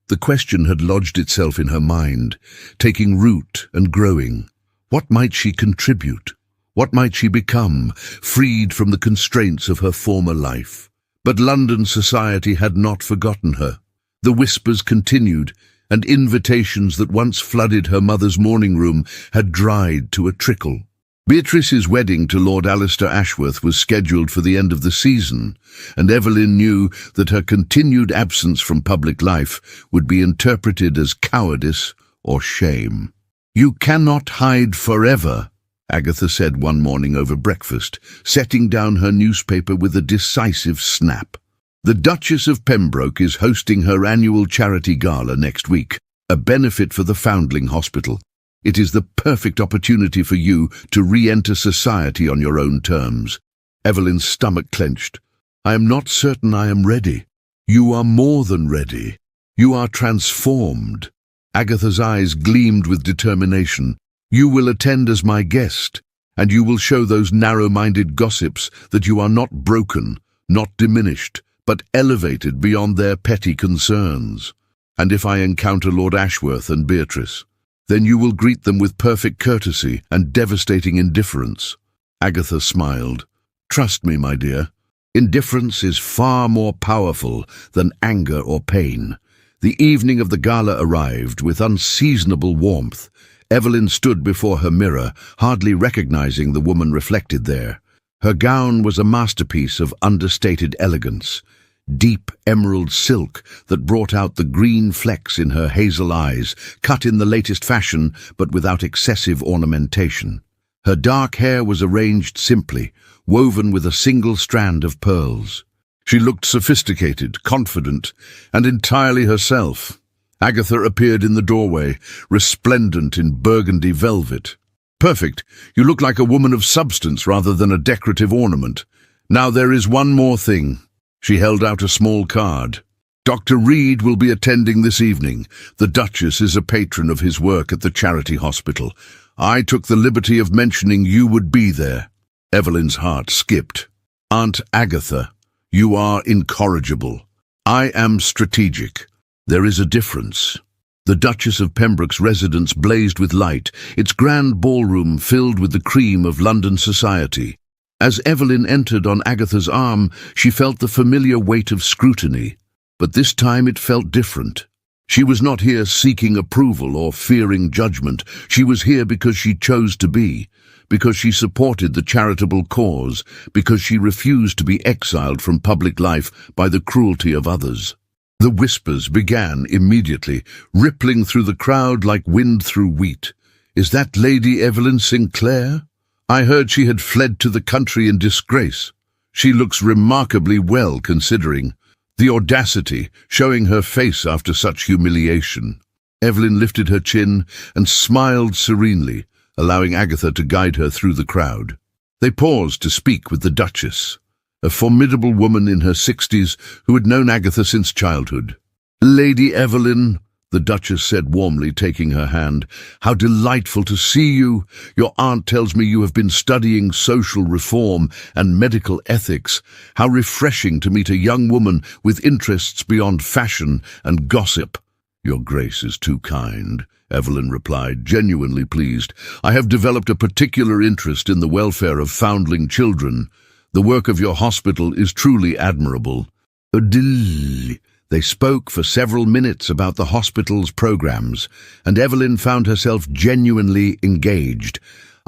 The question had lodged itself in her mind, taking root and growing. What might she contribute? What might she become, freed from the constraints of her former life? But London society had not forgotten her. The whispers continued, and invitations that once flooded her mother's morning room had dried to a trickle. Beatrice's wedding to Lord Alistair Ashworth was scheduled for the end of the season, and Evelyn knew that her continued absence from public life would be interpreted as cowardice or shame. "You cannot hide forever," Agatha said one morning over breakfast, setting down her newspaper with a decisive snap. "The Duchess of Pembroke is hosting her annual charity gala next week, a benefit for the Foundling Hospital. It is the perfect opportunity for you to re-enter society on your own terms." Evelyn's stomach clenched. "I am not certain I am ready." "You are more than ready. You are transformed." Agatha's eyes gleamed with determination. "You will attend as my guest, and you will show those narrow-minded gossips that you are not broken, not diminished, but elevated beyond their petty concerns. And if I encounter Lord Ashworth and Beatrice, then you will greet them with perfect courtesy and devastating indifference." Agatha smiled. "Trust me, my dear. Indifference is far more powerful than anger or pain." The evening of the gala arrived with unseasonable warmth. Evelyn stood before her mirror, hardly recognizing the woman reflected there. Her gown was a masterpiece of understated elegance, deep emerald silk that brought out the green flecks in her hazel eyes, cut in the latest fashion but without excessive ornamentation. Her dark hair was arranged simply, woven with a single strand of pearls. She looked sophisticated, confident, and entirely herself. Agatha appeared in the doorway, resplendent in burgundy velvet. "Perfect. You look like a woman of substance rather than a decorative ornament. Now there is one more thing." She held out a small card. "Dr. Reed will be attending this evening. The Duchess is a patron of his work at the charity hospital. I took the liberty of mentioning you would be there." Evelyn's heart skipped. "Aunt Agatha, you are incorrigible. I am strategic. There is a difference." The Duchess of Pembroke's residence blazed with light, its grand ballroom filled with the cream of London society. As Evelyn entered on Agatha's arm, she felt the familiar weight of scrutiny, but this time it felt different. She was not here seeking approval or fearing judgment. She was here because she chose to be, because she supported the charitable cause, because she refused to be exiled from public life by the cruelty of others. The whispers began immediately, rippling through the crowd like wind through wheat. "Is that Lady Evelyn Sinclair? I heard she had fled to the country in disgrace. She looks remarkably well, considering. The audacity, showing her face after such humiliation." Evelyn lifted her chin and smiled serenely, allowing Agatha to guide her through the crowd. They paused to speak with the Duchess, a formidable woman in her 60s who had known Agatha since childhood. "Lady Evelyn," the Duchess said warmly, taking her hand, "how delightful to see you. Your aunt tells me you have been studying social reform and medical ethics. How refreshing to meet a young woman with interests beyond fashion and gossip." "Your Grace is too kind," Evelyn replied, genuinely pleased. "I have developed a particular interest in the welfare of foundling children. The work of your hospital is truly admirable." They spoke for several minutes about the hospital's programs, and Evelyn found herself genuinely engaged,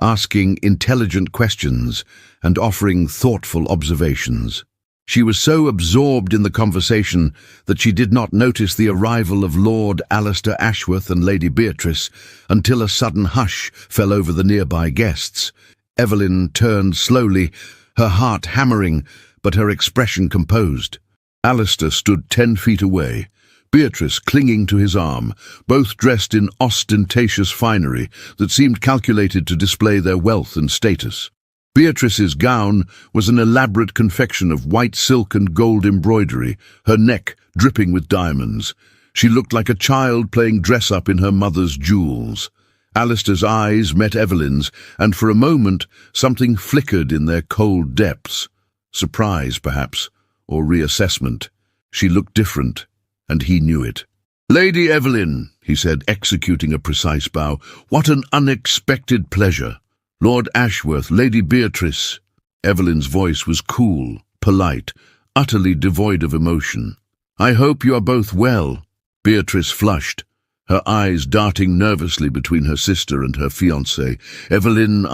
asking intelligent questions and offering thoughtful observations. She was so absorbed in the conversation that she did not notice the arrival of Lord Alistair Ashworth and Lady Beatrice until a sudden hush fell over the nearby guests. Evelyn turned slowly, her heart hammering, but her expression composed. Alistair stood 10 feet away, Beatrice clinging to his arm, both dressed in ostentatious finery that seemed calculated to display their wealth and status. Beatrice's gown was an elaborate confection of white silk and gold embroidery, her neck dripping with diamonds. She looked like a child playing dress-up in her mother's jewels. Alistair's eyes met Evelyn's, and for a moment something flickered in their cold depths. Surprise, perhaps, or reassessment. She looked different, and he knew it. "Lady Evelyn," he said, executing a precise bow, "what an unexpected pleasure. Lord Ashworth, Lady Beatrice." Evelyn's voice was cool, polite, utterly devoid of emotion. "I hope you are both well." Beatrice flushed, her eyes darting nervously between her sister and her fiancé. "Evelyn,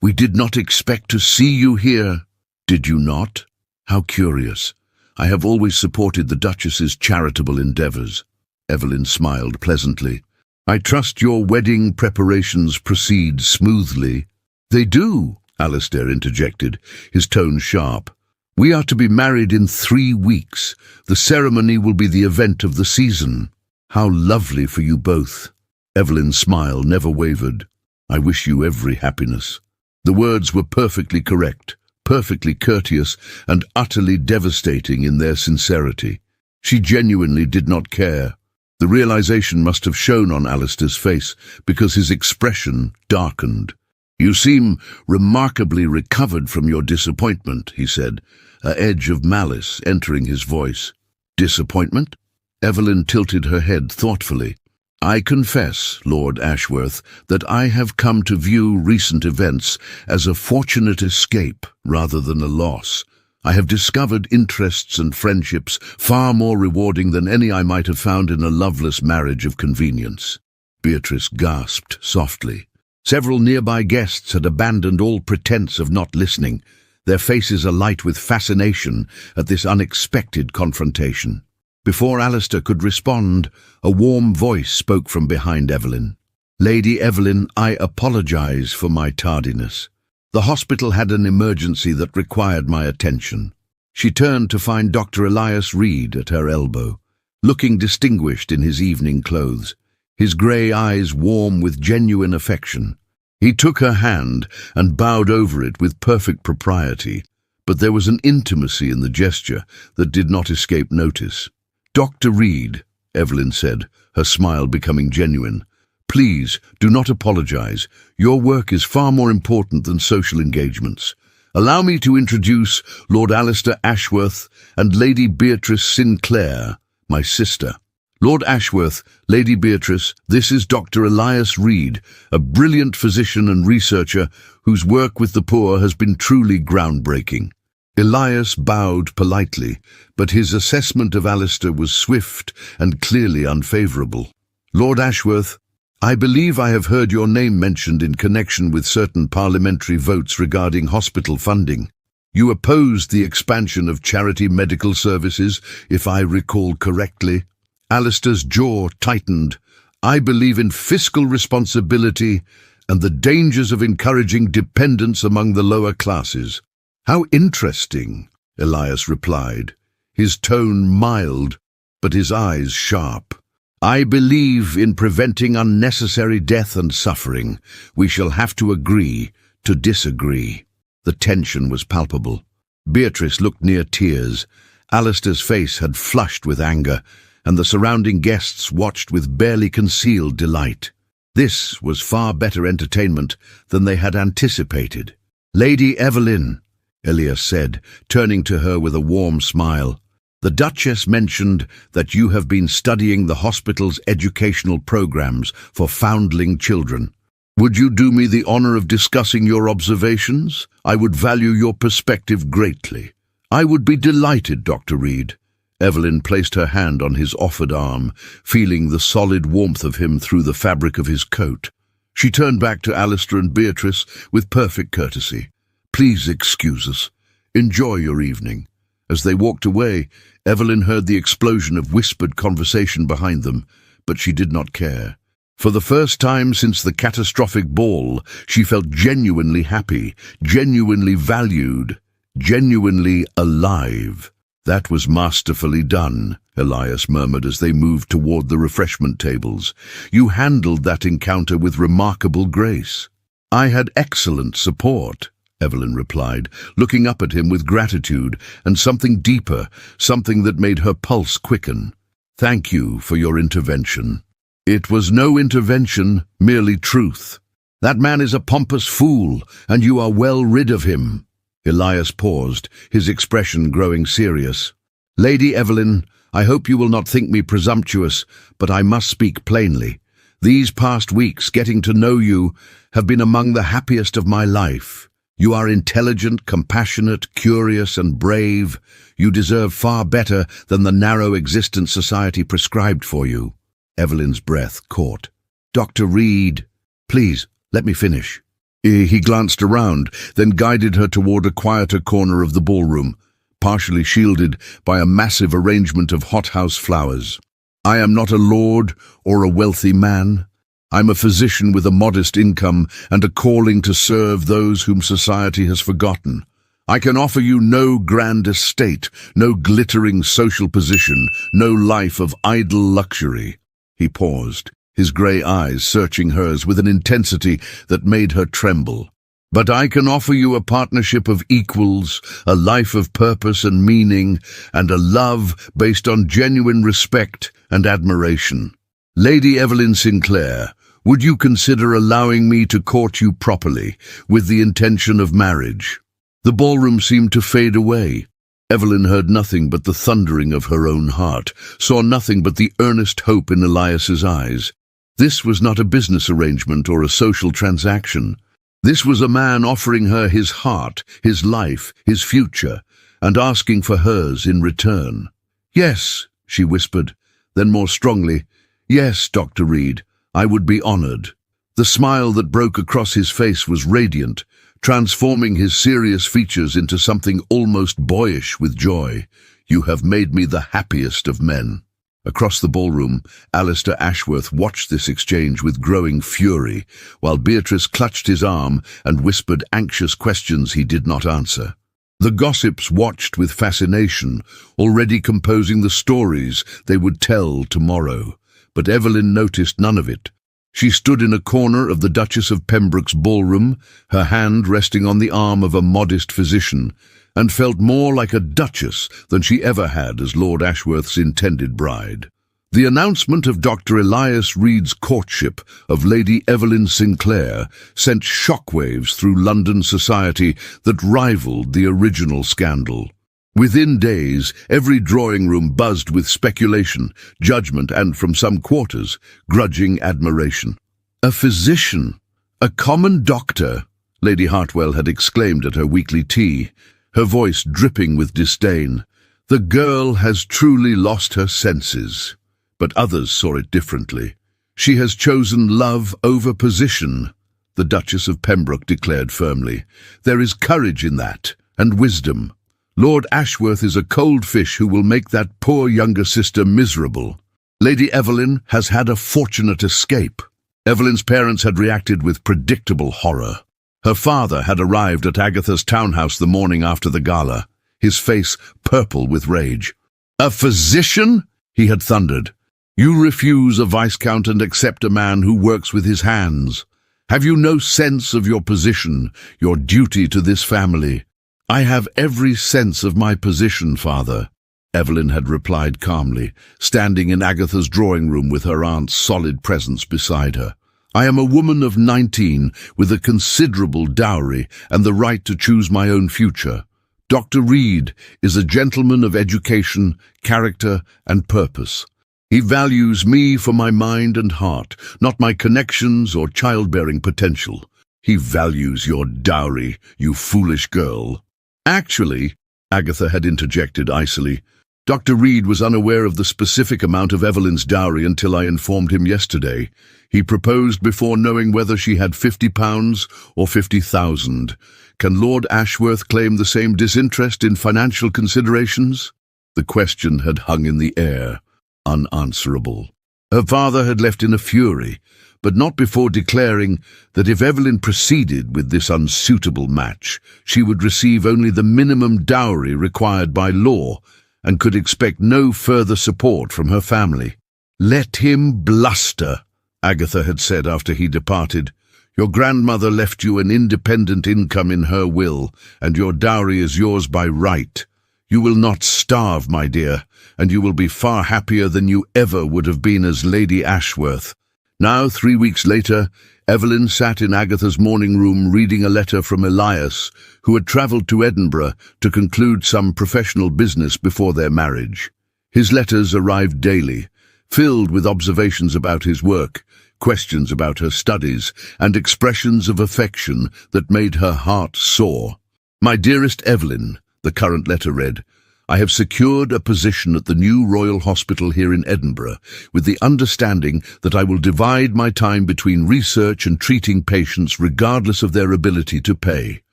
we did not expect to see you here." "Did you not? How curious. I have always supported the Duchess's charitable endeavours." Evelyn smiled pleasantly. "I trust your wedding preparations proceed smoothly." "They do," Alistair interjected, his tone sharp. "We are to be married in 3 weeks. The ceremony will be the event of the season." "How lovely for you both." Evelyn's smile never wavered. "I wish you every happiness." The words were perfectly correct, perfectly courteous, and utterly devastating in their sincerity. She genuinely did not care. The realization must have shown on Alistair's face, because his expression darkened. "You seem remarkably recovered from your disappointment," he said, an edge of malice entering his voice. "Disappointment?" Evelyn tilted her head thoughtfully. "I confess, Lord Ashworth, that I have come to view recent events as a fortunate escape rather than a loss. I have discovered interests and friendships far more rewarding than any I might have found in a loveless marriage of convenience." Beatrice gasped softly. Several nearby guests had abandoned all pretense of not listening, their faces alight with fascination at this unexpected confrontation. Before Alistair could respond, a warm voice spoke from behind Evelyn. "Lady Evelyn, I apologize for my tardiness. The hospital had an emergency that required my attention." She turned to find Dr. Elias Reed at her elbow, looking distinguished in his evening clothes, his grey eyes warm with genuine affection. He took her hand and bowed over it with perfect propriety, but there was an intimacy in the gesture that did not escape notice. "Dr. Reed," Evelyn said, her smile becoming genuine, "please do not apologize. Your work is far more important than social engagements. Allow me to introduce Lord Alistair Ashworth and Lady Beatrice Sinclair, my sister." "Lord Ashworth, Lady Beatrice, this is Dr. Elias Reed, a brilliant physician and researcher whose work with the poor has been truly groundbreaking." Elias bowed politely, but his assessment of Alistair was swift and clearly unfavourable. "Lord Ashworth, I believe I have heard your name mentioned in connection with certain parliamentary votes regarding hospital funding. You opposed the expansion of charity medical services, if I recall correctly." Alistair's jaw tightened. "I believe in fiscal responsibility and the dangers of encouraging dependence among the lower classes." "How interesting," Elias replied, his tone mild, but his eyes sharp. "I believe in preventing unnecessary death and suffering. We shall have to agree to disagree." The tension was palpable. Beatrice looked near tears. Alistair's face had flushed with anger, and the surrounding guests watched with barely concealed delight. This was far better entertainment than they had anticipated. "Lady Evelyn," Elias said, turning to her with a warm smile, "the Duchess mentioned that you have been studying the hospital's educational programs for foundling children. Would you do me the honor of discussing your observations? I would value your perspective greatly." "I would be delighted, Dr. Reed." Evelyn placed her hand on his offered arm, feeling the solid warmth of him through the fabric of his coat. She turned back to Alistair and Beatrice with perfect courtesy. "Please excuse us. Enjoy your evening." As they walked away, Evelyn heard the explosion of whispered conversation behind them, but she did not care. For the first time since the catastrophic ball, she felt genuinely happy, genuinely valued, genuinely alive. That was masterfully done, Elias murmured as they moved toward the refreshment tables. You handled that encounter with remarkable grace. I had excellent support, Evelyn replied, looking up at him with gratitude and something deeper, something that made her pulse quicken. Thank you for your intervention. It was no intervention, merely truth. That man is a pompous fool, and you are well rid of him. Elias paused, his expression growing serious. Lady Evelyn, I hope you will not think me presumptuous, but I must speak plainly. These past weeks, getting to know you, have been among the happiest of my life. You are intelligent, compassionate, curious, and brave. You deserve far better than the narrow existence society prescribed for you. Evelyn's breath caught. Dr. Reed, please, let me finish. He glanced around, then guided her toward a quieter corner of the ballroom, partially shielded by a massive arrangement of hothouse flowers. I am not a lord or a wealthy man. I'm a physician with a modest income and a calling to serve those whom society has forgotten. I can offer you no grand estate, no glittering social position, no life of idle luxury. He paused, his grey eyes searching hers with an intensity that made her tremble. But I can offer you a partnership of equals, a life of purpose and meaning, and a love based on genuine respect and admiration. Lady Evelyn Sinclair, would you consider allowing me to court you properly, with the intention of marriage? The ballroom seemed to fade away. Evelyn heard nothing but the thundering of her own heart, saw nothing but the earnest hope in Elias's eyes. This was not a business arrangement or a social transaction. This was a man offering her his heart, his life, his future, and asking for hers in return. Yes, she whispered, then more strongly, yes, Dr. Reed, I would be honored. The smile that broke across his face was radiant, transforming his serious features into something almost boyish with joy. You have made me the happiest of men. Across the ballroom, Alistair Ashworth watched this exchange with growing fury, while Beatrice clutched his arm and whispered anxious questions he did not answer. The gossips watched with fascination, already composing the stories they would tell tomorrow. But Evelyn noticed none of it. She stood in a corner of the Duchess of Pembroke's ballroom, her hand resting on the arm of a modest physician, and felt more like a duchess than she ever had as Lord Ashworth's intended bride. The announcement of Dr. Elias Reed's courtship of Lady Evelyn Sinclair sent shockwaves through London society that rivaled the original scandal. Within days, every drawing room buzzed with speculation, judgment, and, from some quarters, grudging admiration. A physician, a common doctor, Lady Hartwell had exclaimed at her weekly tea, her voice dripping with disdain. The girl has truly lost her senses. But others saw it differently. She has chosen love over position, the Duchess of Pembroke declared firmly. There is courage in that, and wisdom. Lord Ashworth is a cold fish who will make that poor younger sister miserable. Lady Evelyn has had a fortunate escape. Evelyn's parents had reacted with predictable horror. Her father had arrived at Agatha's townhouse the morning after the gala, his face purple with rage. "A physician?" he had thundered. "You refuse a Viscount and accept a man who works with his hands. Have you no sense of your position, your duty to this family?" "I have every sense of my position, father," Evelyn had replied calmly, standing in Agatha's drawing room with her aunt's solid presence beside her. "I am a woman of 19 with a considerable dowry and the right to choose my own future. Dr. Reed is a gentleman of education, character, and purpose. He values me for my mind and heart, not my connections or childbearing potential. He values your dowry, you foolish girl." "Actually," Agatha had interjected icily, "Dr. Reed was unaware of the specific amount of Evelyn's dowry until I informed him yesterday. He proposed before knowing whether she had £50 or 50,000. Can Lord Ashworth claim the same disinterest in financial considerations?" The question had hung in the air, unanswerable. Her father had left in a fury, but not before declaring that if Evelyn proceeded with this unsuitable match, she would receive only the minimum dowry required by law, and could expect no further support from her family. "Let him bluster," Agatha had said after he departed. "Your grandmother left you an independent income in her will, and your dowry is yours by right. You will not starve, my dear, and you will be far happier than you ever would have been as Lady Ashworth." Now, 3 weeks later, Evelyn sat in Agatha's morning room reading a letter from Elias, who had travelled to Edinburgh to conclude some professional business before their marriage. His letters arrived daily, filled with observations about his work, questions about her studies, and expressions of affection that made her heart soar. "My dearest Evelyn," the current letter read, "I have secured a position at the new Royal Hospital here in Edinburgh, with the understanding that I will divide my time between research and treating patients regardless of their ability to pay.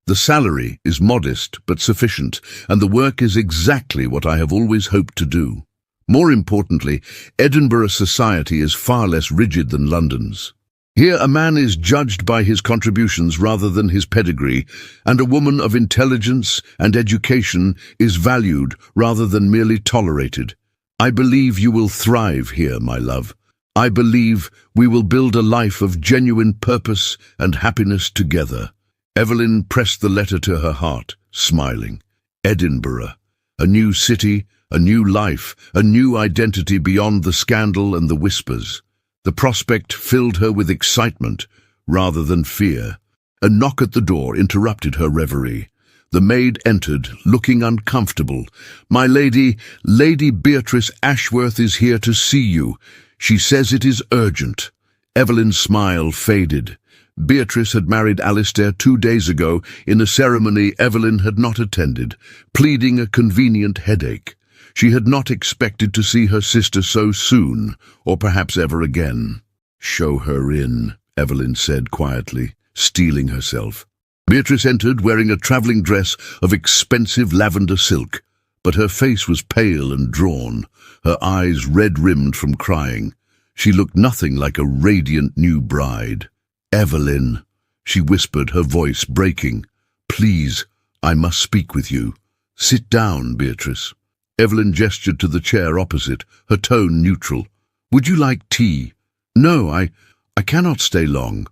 The salary is modest but sufficient, and the work is exactly what I have always hoped to do. More importantly, Edinburgh society is far less rigid than London's. Here a man is judged by his contributions rather than his pedigree, and a woman of intelligence and education is valued rather than merely tolerated. I believe you will thrive here, my love. I believe we will build a life of genuine purpose and happiness together." Evelyn pressed the letter to her heart, smiling. Edinburgh, a new city, a new life, a new identity beyond the scandal and the whispers. The prospect filled her with excitement rather than fear. A knock at the door interrupted her reverie. The maid entered, looking uncomfortable. "My lady, Lady Beatrice Ashworth is here to see you. She says it is urgent." Evelyn's smile faded. Beatrice had married Alistair 2 days ago in a ceremony Evelyn had not attended, pleading a convenient headache. She had not expected to see her sister so soon, or perhaps ever again. "Show her in," Evelyn said quietly, steeling herself. Beatrice entered wearing a travelling dress of expensive lavender silk, but her face was pale and drawn, her eyes red-rimmed from crying. She looked nothing like a radiant new bride. "Evelyn," she whispered, her voice breaking. "Please, I must speak with you. Sit down, Beatrice." Evelyn gestured to the chair opposite, her tone neutral. "Would you like tea?" "No, I cannot stay long.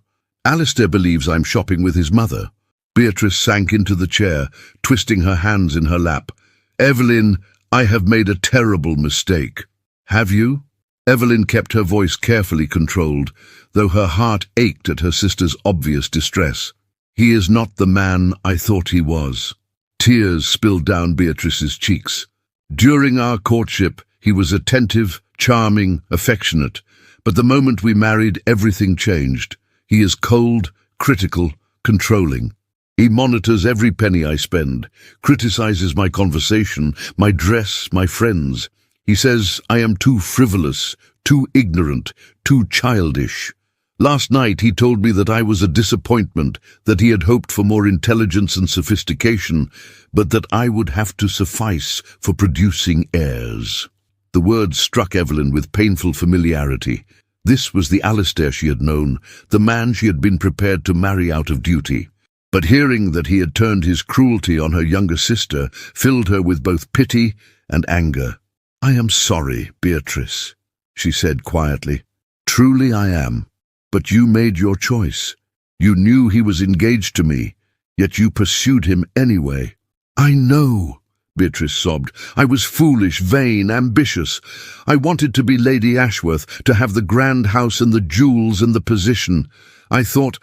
Alistair believes I'm shopping with his mother." Beatrice sank into the chair, twisting her hands in her lap. "Evelyn, I have made a terrible mistake." "Have you?" Evelyn kept her voice carefully controlled, though her heart ached at her sister's obvious distress. "He is not the man I thought he was." Tears spilled down Beatrice's cheeks. "During our courtship, he was attentive, charming, affectionate, but the moment we married, everything changed. He is cold, critical, controlling. He monitors every penny I spend, criticizes my conversation, my dress, my friends. He says I am too frivolous, too ignorant, too childish. Last night he told me that I was a disappointment, that he had hoped for more intelligence and sophistication, but that I would have to suffice for producing heirs." The words struck Evelyn with painful familiarity. This was the Alistair she had known, the man she had been prepared to marry out of duty. But hearing that he had turned his cruelty on her younger sister filled her with both pity and anger. "I am sorry, Beatrice," she said quietly. "Truly I am. But you made your choice. You knew he was engaged to me, yet you pursued him anyway." "I know," Beatrice sobbed. "I was foolish, vain, ambitious. I wanted to be Lady Ashworth, to have the grand house and the jewels and the position. I thought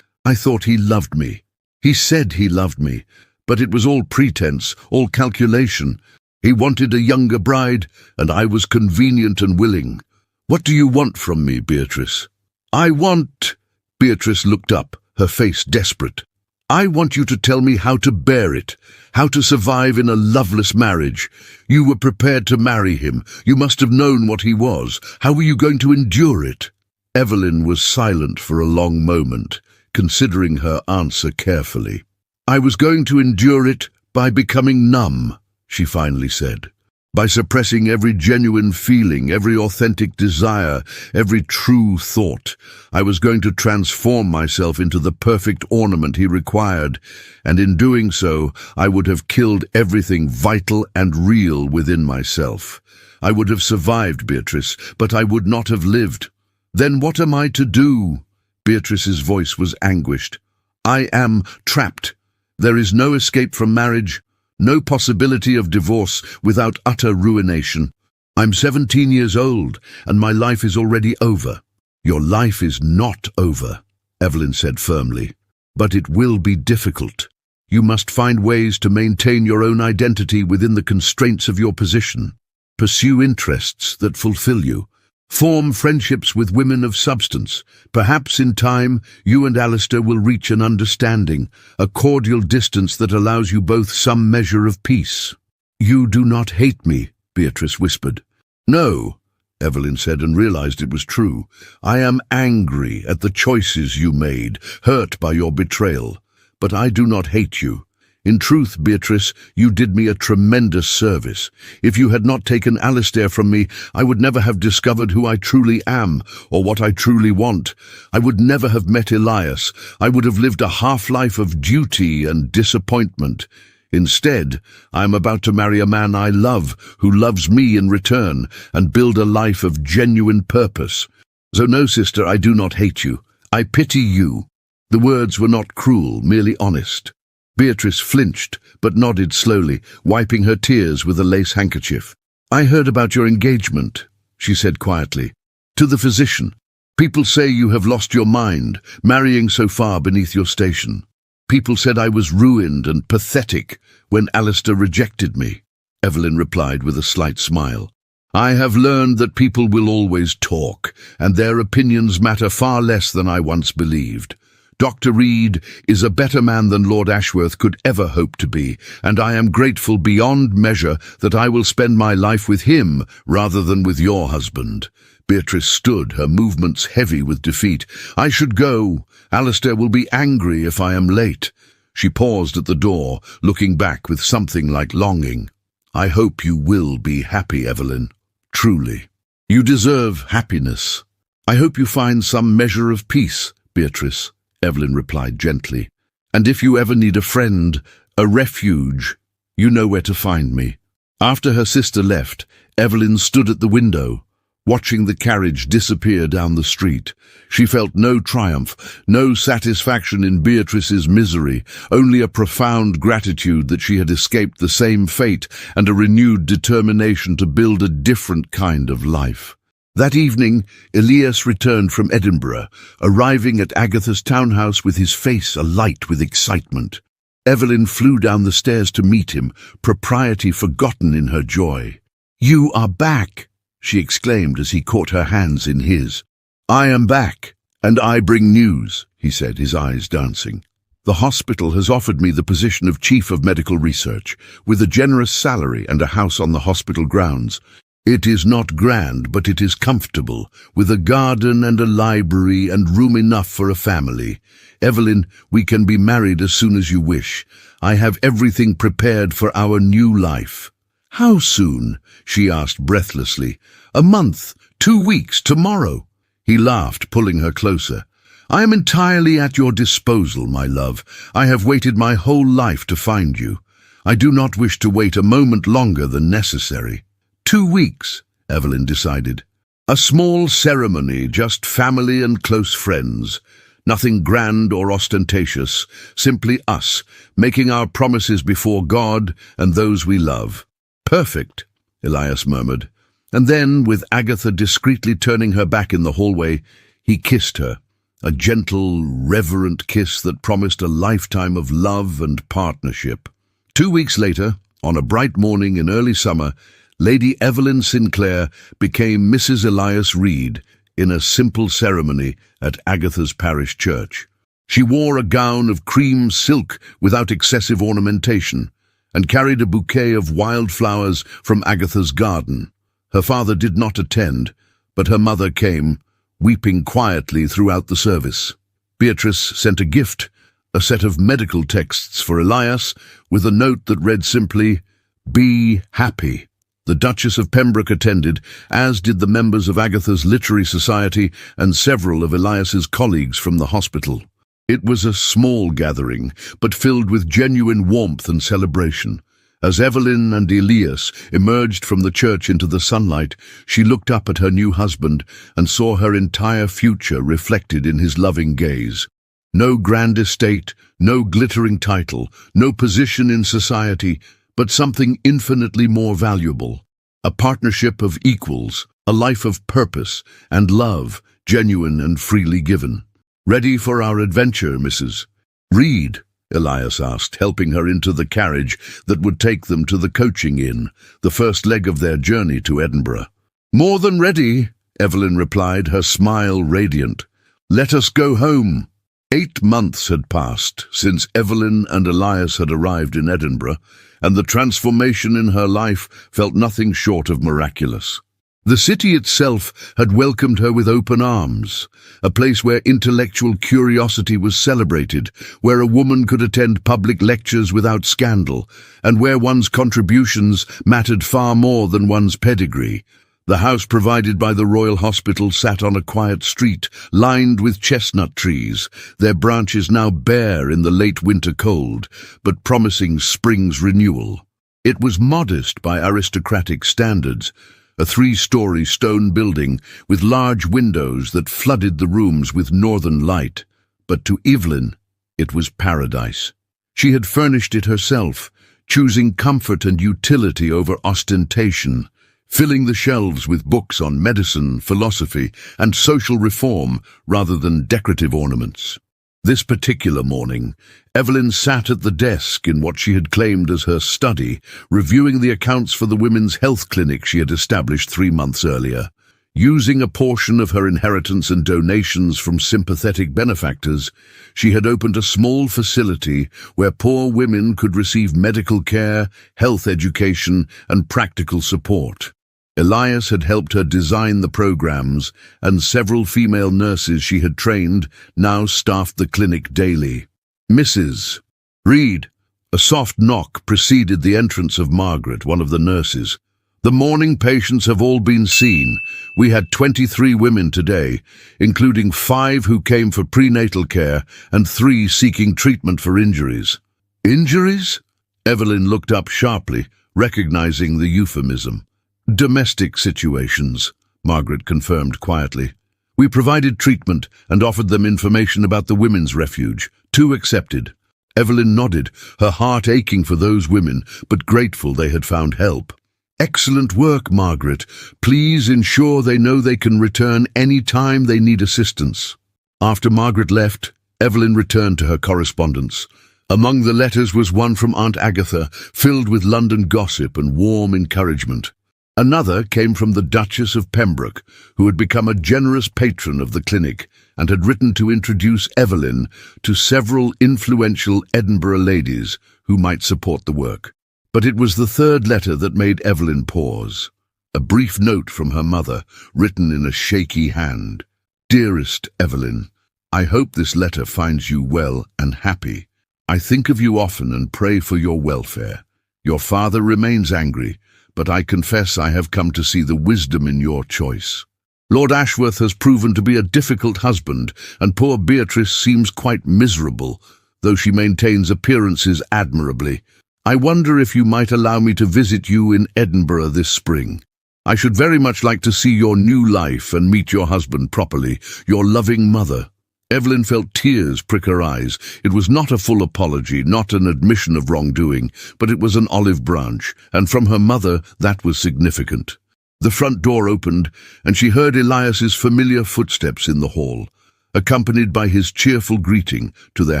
he loved me. He said he loved me, but it was all pretense, all calculation. He wanted a younger bride, and I was convenient and willing. What do you want from me, Beatrice?" "I want—" Beatrice looked up, her face desperate. "I want you to tell me how to bear it, how to survive in a loveless marriage. You were prepared to marry him. You must have known what he was. How were you going to endure it?" Evelyn was silent for a long moment, considering her answer carefully. "I was going to endure it by becoming numb," she finally said. By suppressing every genuine feeling, every authentic desire, every true thought, I was going to transform myself into the perfect ornament he required, and in doing so, I would have killed everything vital and real within myself. I would have survived, Beatrice, but I would not have lived. Then what am I to do? Beatrice's voice was anguished. I am trapped. There is no escape from marriage, no possibility of divorce without utter ruination. I'm 17 years old, and my life is already over. Your life is not over, Evelyn said firmly. But it will be difficult. You must find ways to maintain your own identity within the constraints of your position. Pursue interests that fulfill you. Form friendships with women of substance. Perhaps in time, you and Alistair will reach an understanding, a cordial distance that allows you both some measure of peace. You do not hate me, Beatrice whispered. No, Evelyn said, and realized it was true. I am angry at the choices you made, hurt by your betrayal. But I do not hate you. In truth, Beatrice, you did me a tremendous service. If you had not taken Alistair from me, I would never have discovered who I truly am, or what I truly want. I would never have met Elias. I would have lived a half-life of duty and disappointment. Instead, I am about to marry a man I love, who loves me in return, and build a life of genuine purpose. So no, sister, I do not hate you. I pity you. The words were not cruel, merely honest. Beatrice flinched, but nodded slowly, wiping her tears with a lace handkerchief. I heard about your engagement, she said quietly. To the physician. People say you have lost your mind, marrying so far beneath your station. People said I was ruined and pathetic when Alistair rejected me, Evelyn replied with a slight smile. I have learned that people will always talk, and their opinions matter far less than I once believed. Dr. Reed is a better man than Lord Ashworth could ever hope to be, and I am grateful beyond measure that I will spend my life with him rather than with your husband. Beatrice stood, her movements heavy with defeat. I should go. Alistair will be angry if I am late. She paused at the door, looking back with something like longing. I hope you will be happy, Evelyn. Truly. You deserve happiness. I hope you find some measure of peace, Beatrice, Evelyn replied gently. And if you ever need a friend, a refuge, you know where to find me. After her sister left, Evelyn stood at the window, watching the carriage disappear down the street. She felt no triumph, no satisfaction in Beatrice's misery, only a profound gratitude that she had escaped the same fate and a renewed determination to build a different kind of life. That evening, Elias returned from Edinburgh, arriving at Agatha's townhouse with his face alight with excitement. Evelyn flew down the stairs to meet him, propriety forgotten in her joy. You are back, she exclaimed as he caught her hands in his. I am back, and I bring news, he said, his eyes dancing. The hospital has offered me the position of Chief of Medical Research, with a generous salary and a house on the hospital grounds. It is not grand, but it is comfortable, with a garden and a library and room enough for a family. Evelyn, we can be married as soon as you wish. I have everything prepared for our new life. How soon? She asked breathlessly. A month, 2 weeks, tomorrow. He laughed, pulling her closer. I am entirely at your disposal, my love. I have waited my whole life to find you. I do not wish to wait a moment longer than necessary. 2 weeks, Evelyn decided. A small ceremony, just family and close friends. Nothing grand or ostentatious, simply us, making our promises before God and those we love. Perfect, Elias murmured. And then, with Agatha discreetly turning her back in the hallway, he kissed her, a gentle, reverent kiss that promised a lifetime of love and partnership. 2 weeks later, on a bright morning in early summer, Lady Evelyn Sinclair became Mrs. Elias Reed in a simple ceremony at Agatha's parish church. She wore a gown of cream silk without excessive ornamentation and carried a bouquet of wildflowers from Agatha's garden. Her father did not attend, but her mother came, weeping quietly throughout the service. Beatrice sent a gift, a set of medical texts for Elias, with a note that read simply, "Be happy." The Duchess of Pembroke attended, as did the members of Agatha's Literary Society and several of Elias's colleagues from the hospital. It was a small gathering, but filled with genuine warmth and celebration. As Evelyn and Elias emerged from the church into the sunlight, she looked up at her new husband and saw her entire future reflected in his loving gaze. No grand estate, no glittering title, no position in society, but something infinitely more valuable. A partnership of equals, a life of purpose and love, genuine and freely given. "Ready for our adventure, Mrs. Reed?" Elias asked, helping her into the carriage that would take them to the coaching inn, the first leg of their journey to Edinburgh. "More than ready," Evelyn replied, her smile radiant. "Let us go home." 8 months had passed since Evelyn and Elias had arrived in Edinburgh, and the transformation in her life felt nothing short of miraculous. The city itself had welcomed her with open arms, a place where intellectual curiosity was celebrated, where a woman could attend public lectures without scandal, and where one's contributions mattered far more than one's pedigree. The house provided by the Royal Hospital sat on a quiet street, lined with chestnut trees, their branches now bare in the late winter cold, but promising spring's renewal. It was modest by aristocratic standards, a 3-story stone building with large windows that flooded the rooms with northern light. But to Evelyn, it was paradise. She had furnished it herself, choosing comfort and utility over ostentation, filling the shelves with books on medicine, philosophy, and social reform rather than decorative ornaments. This particular morning, Evelyn sat at the desk in what she had claimed as her study, reviewing the accounts for the women's health clinic she had established 3 months earlier. Using a portion of her inheritance and donations from sympathetic benefactors, she had opened a small facility where poor women could receive medical care, health education, and practical support. Elias had helped her design the programs, and several female nurses she had trained now staffed the clinic daily. "Mrs. Reed." A soft knock preceded the entrance of Margaret, one of the nurses. "The morning patients have all been seen. We had 23 women today, including 5 who came for prenatal care and 3 seeking treatment for injuries." "Injuries?" Evelyn looked up sharply, recognizing the euphemism. "Domestic situations," Margaret confirmed quietly. "We provided treatment and offered them information about the women's refuge. 2 accepted." Evelyn nodded, her heart aching for those women, but grateful they had found help. "Excellent work, Margaret. Please ensure they know they can return any time they need assistance." After Margaret left, Evelyn returned to her correspondence. Among the letters was one from Aunt Agatha, filled with London gossip and warm encouragement. Another came from the Duchess of Pembroke, who had become a generous patron of the clinic and had written to introduce Evelyn to several influential Edinburgh ladies who might support the work. But it was the third letter that made Evelyn pause. A brief note from her mother, written in a shaky hand. "Dearest Evelyn, I hope this letter finds you well and happy. I think of you often and pray for your welfare. Your father remains angry, but I confess I have come to see the wisdom in your choice. Lord Ashworth has proven to be a difficult husband, and poor Beatrice seems quite miserable, though she maintains appearances admirably. I wonder if you might allow me to visit you in Edinburgh this spring. I should very much like to see your new life and meet your husband properly, your loving mother." Evelyn felt tears prick her eyes. It was not a full apology, not an admission of wrongdoing, but it was an olive branch, and from her mother that was significant. The front door opened, and she heard Elias's familiar footsteps in the hall, accompanied by his cheerful greeting to their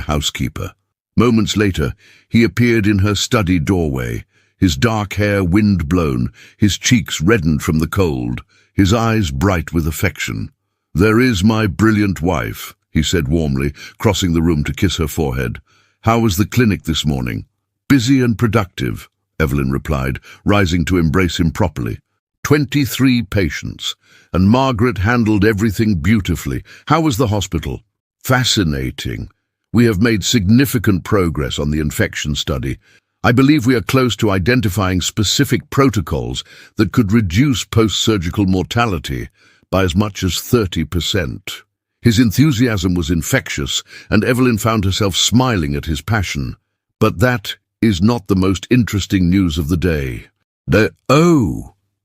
housekeeper. Moments later, he appeared in her study doorway, his dark hair wind-blown, his cheeks reddened from the cold, his eyes bright with affection. "There is my brilliant wife," he said warmly, crossing the room to kiss her forehead. "How was the clinic this morning?" "Busy and productive," Evelyn replied, rising to embrace him properly. 23 patients, and Margaret handled everything beautifully. How was the hospital?" "Fascinating. We have made significant progress on the infection study. I believe we are close to identifying specific protocols that could reduce post-surgical mortality by as much as 30%. His enthusiasm was infectious, and Evelyn found herself smiling at his passion. But that is not the most interesting news of the day.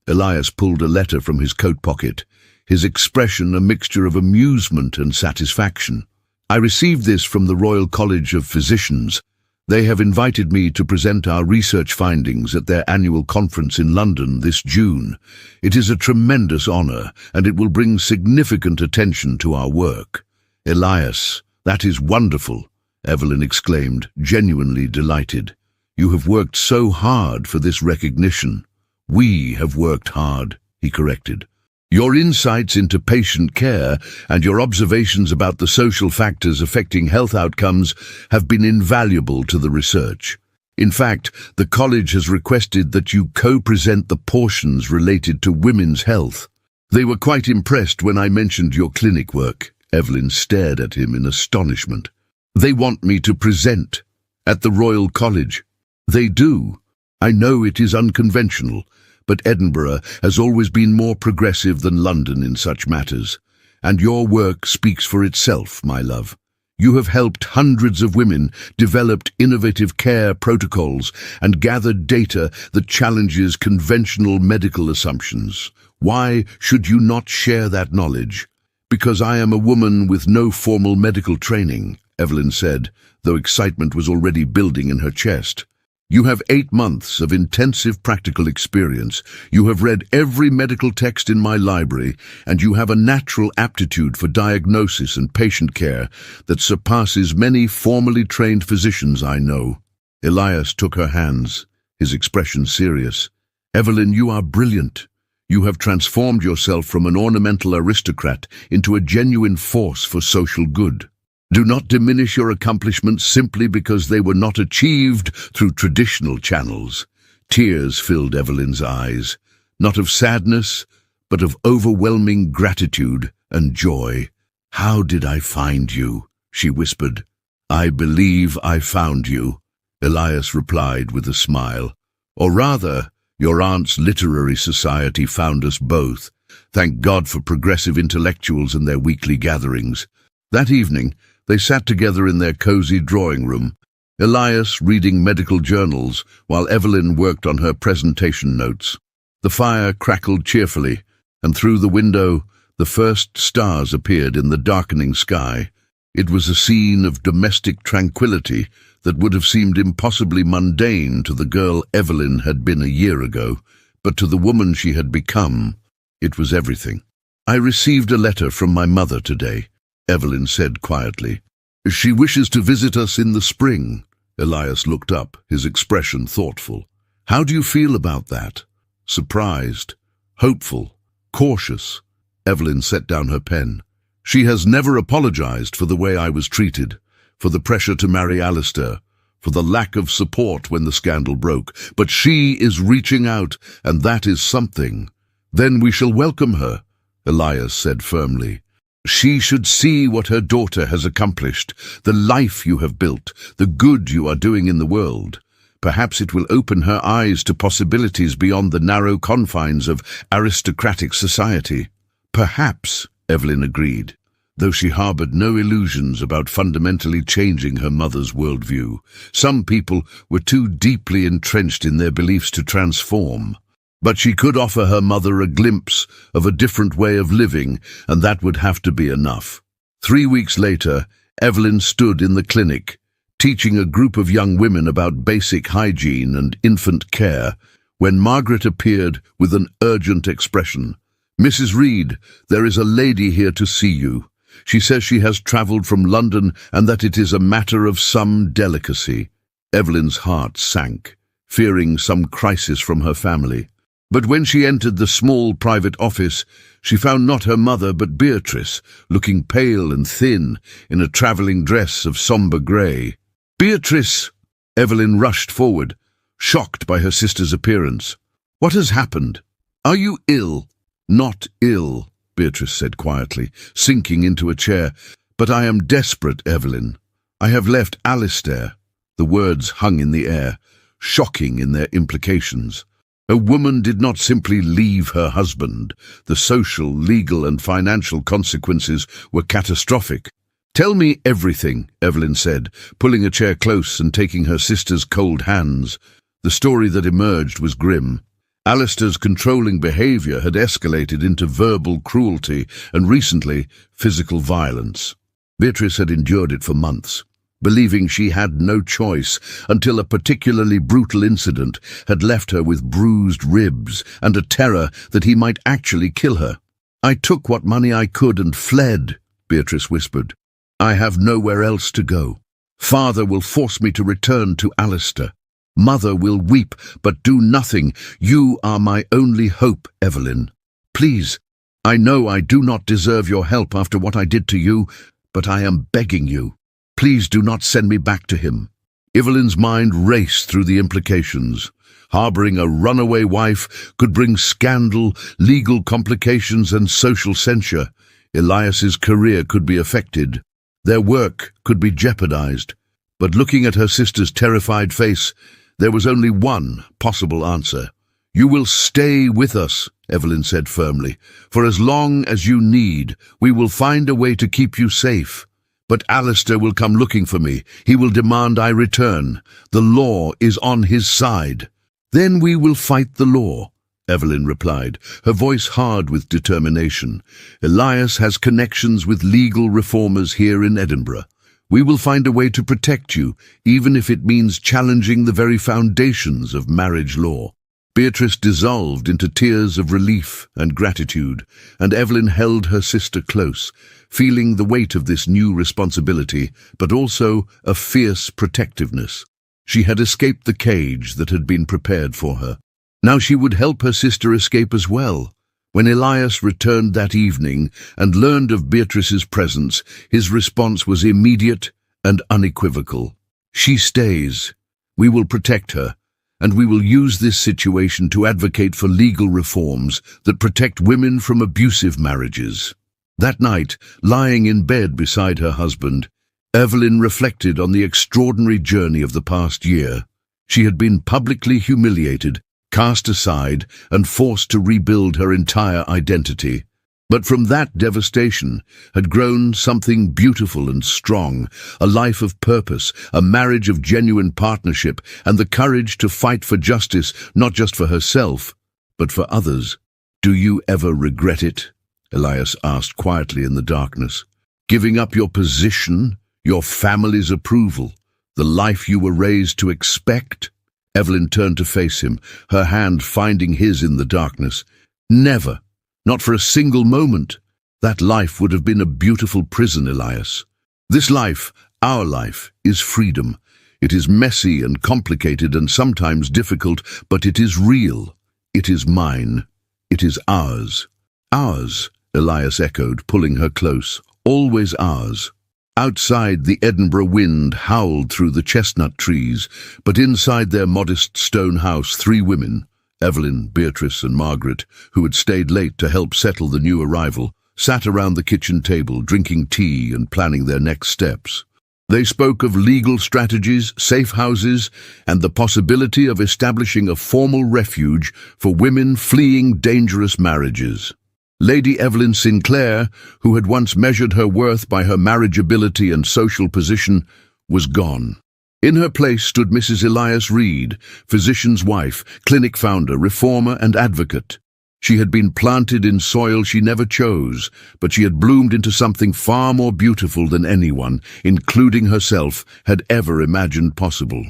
Elias pulled a letter from his coat pocket, his expression a mixture of amusement and satisfaction. I received this from the Royal College of Physicians. They have invited me to present our research findings at their annual conference in London this June. It is a tremendous honor, and it will bring significant attention to our work. Elias, that is wonderful, Evelyn exclaimed, genuinely delighted. You have worked so hard for this recognition. We have worked hard, he corrected. Your insights into patient care and your observations about the social factors affecting health outcomes have been invaluable to the research. In fact, the college has requested that you co-present the portions related to women's health. They were quite impressed when I mentioned your clinic work. Evelyn stared at him in astonishment. They want me to present at the Royal College. They do. I know it is unconventional, but Edinburgh has always been more progressive than London in such matters, and your work speaks for itself, my love. You have helped hundreds of women, developed innovative care protocols, and gathered data that challenges conventional medical assumptions. Why should you not share that knowledge? Because I am a woman with no formal medical training, Evelyn said, though excitement was already building in her chest. You have 8 months of intensive practical experience. You have read every medical text in my library, and you have a natural aptitude for diagnosis and patient care that surpasses many formally trained physicians I know. Elias took her hands, his expression serious. Evelyn, you are brilliant. You have transformed yourself from an ornamental aristocrat into a genuine force for social good. Do not diminish your accomplishments simply because they were not achieved through traditional channels. Tears filled Evelyn's eyes, not of sadness, but of overwhelming gratitude and joy. How did I find you? She whispered. I believe I found you, Elias replied with a smile. Or rather, your aunt's literary society found us both. Thank God for progressive intellectuals and their weekly gatherings. That evening, they sat together in their cozy drawing room, Elias reading medical journals while Evelyn worked on her presentation notes. The fire crackled cheerfully, and through the window, the first stars appeared in the darkening sky. It was a scene of domestic tranquility that would have seemed impossibly mundane to the girl Evelyn had been a year ago, but to the woman she had become, it was everything. I received a letter from my mother today, Evelyn said quietly. She wishes to visit us in the spring. Elias looked up, his expression thoughtful. How do you feel about that? Surprised, hopeful, cautious. Evelyn set down her pen. She has never apologized for the way I was treated, for the pressure to marry Alistair, for the lack of support when the scandal broke. But she is reaching out, and that is something. Then we shall welcome her, Elias said firmly. She should see what her daughter has accomplished, the life you have built, the good you are doing in the world. Perhaps it will open her eyes to possibilities beyond the narrow confines of aristocratic society. Perhaps, Evelyn agreed, though she harbored no illusions about fundamentally changing her mother's worldview. Some people were too deeply entrenched in their beliefs to transform. But she could offer her mother a glimpse of a different way of living, and that would have to be enough. 3 weeks later, Evelyn stood in the clinic, teaching a group of young women about basic hygiene and infant care, when Margaret appeared with an urgent expression. Mrs. Reed, there is a lady here to see you. She says she has travelled from London and that it is a matter of some delicacy. Evelyn's heart sank, fearing some crisis from her family. But when she entered the small private office, she found not her mother but Beatrice, looking pale and thin, in a travelling dress of sombre grey. Beatrice! Evelyn rushed forward, shocked by her sister's appearance. What has happened? Are you ill? Not ill, Beatrice said quietly, sinking into a chair. But I am desperate, Evelyn. I have left Alistair. The words hung in the air. shocking in their implications. A woman did not simply leave her husband. The social, legal, and financial consequences were catastrophic. "Tell me everything," Evelyn said, pulling a chair close and taking her sister's cold hands. The story that emerged was grim. Alistair's controlling behaviour had escalated into verbal cruelty and recently physical violence. Beatrice had endured it for months, believing she had no choice until a particularly brutal incident had left her with bruised ribs and a terror that he might actually kill her. "I took what money I could and fled," Beatrice whispered. "I have nowhere else to go. Father will force me to return to Alistair. Mother will weep, but do nothing. You are my only hope, Evelyn. Please, I know I do not deserve your help after what I did to you, but I am begging you. Please do not send me back to him." Evelyn's mind raced through the implications. Harboring a runaway wife could bring scandal, legal complications, and social censure. Elias's career could be affected. Their work could be jeopardized. But looking at her sister's terrified face, there was only one possible answer. "You will stay with us," Evelyn said firmly. "For as long as you need, we will find a way to keep you safe. But Alistair will come looking for me. He will demand I return. The law is on his side." "Then we will fight the law," Evelyn replied, her voice hard with determination. "Elias has connections with legal reformers here in Edinburgh. We will find a way to protect you, even if it means challenging the very foundations of marriage law." Beatrice dissolved into tears of relief and gratitude, and Evelyn held her sister close, feeling the weight of this new responsibility, but also a fierce protectiveness. She had escaped the cage that had been prepared for her. Now she would help her sister escape as well. When Elias returned that evening and learned of Beatrice's presence, his response was immediate and unequivocal. "She stays. We will protect her, and we will use this situation to advocate for legal reforms that protect women from abusive marriages." That night, lying in bed beside her husband, Evelyn reflected on the extraordinary journey of the past year. She had been publicly humiliated, cast aside, and forced to rebuild her entire identity. But from that devastation had grown something beautiful and strong, a life of purpose, a marriage of genuine partnership, and the courage to fight for justice, not just for herself, but for others. "Do you ever regret it?" Elias asked quietly in the darkness. "Giving up your position, your family's approval, the life you were raised to expect?" Evelyn turned to face him, her hand finding his in the darkness. "Never. Not for a single moment. That life would have been a beautiful prison, Elias. This life, our life, is freedom. It is messy and complicated and sometimes difficult, but it is real. It is mine. It is ours." "Ours," Elias echoed, pulling her close. "Always ours." Outside, the Edinburgh wind howled through the chestnut trees, but inside their modest stone house, 3 women, Evelyn, Beatrice, and Margaret, who had stayed late to help settle the new arrival, sat around the kitchen table, drinking tea and planning their next steps. They spoke of legal strategies, safe houses, and the possibility of establishing a formal refuge for women fleeing dangerous marriages. Lady Evelyn Sinclair, who had once measured her worth by her marriageability and social position, was gone. In her place stood Mrs. Elias Reed, physician's wife, clinic founder, reformer, and advocate. She had been planted in soil she never chose, but she had bloomed into something far more beautiful than anyone, including herself, had ever imagined possible.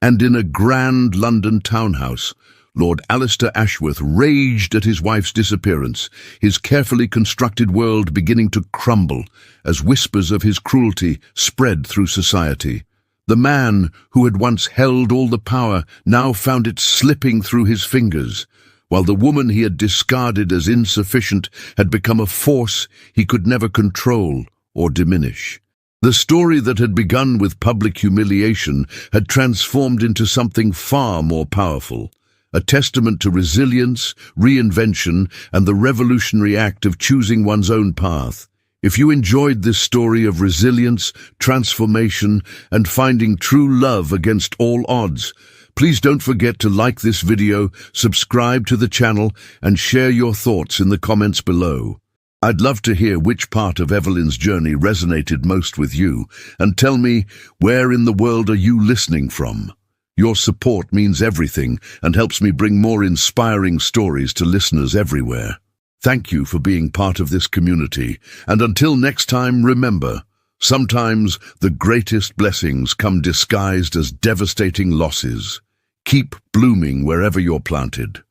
And in a grand London townhouse, Lord Alistair Ashworth raged at his wife's disappearance, his carefully constructed world beginning to crumble as whispers of his cruelty spread through society. The man who had once held all the power now found it slipping through his fingers, while the woman he had discarded as insufficient had become a force he could never control or diminish. The story that had begun with public humiliation had transformed into something far more powerful, a testament to resilience, reinvention, and the revolutionary act of choosing one's own path. If you enjoyed this story of resilience, transformation, and finding true love against all odds, Please don't forget to like this video, subscribe to the channel, and share your thoughts in the comments below. I'd love to hear which part of Evelyn's journey resonated most with you, and tell me, where in the world are you listening from? Your support means everything and helps me bring more inspiring stories to listeners everywhere. Thank you for being part of this community, and until next time, remember, sometimes the greatest blessings come disguised as devastating losses. Keep blooming wherever you're planted.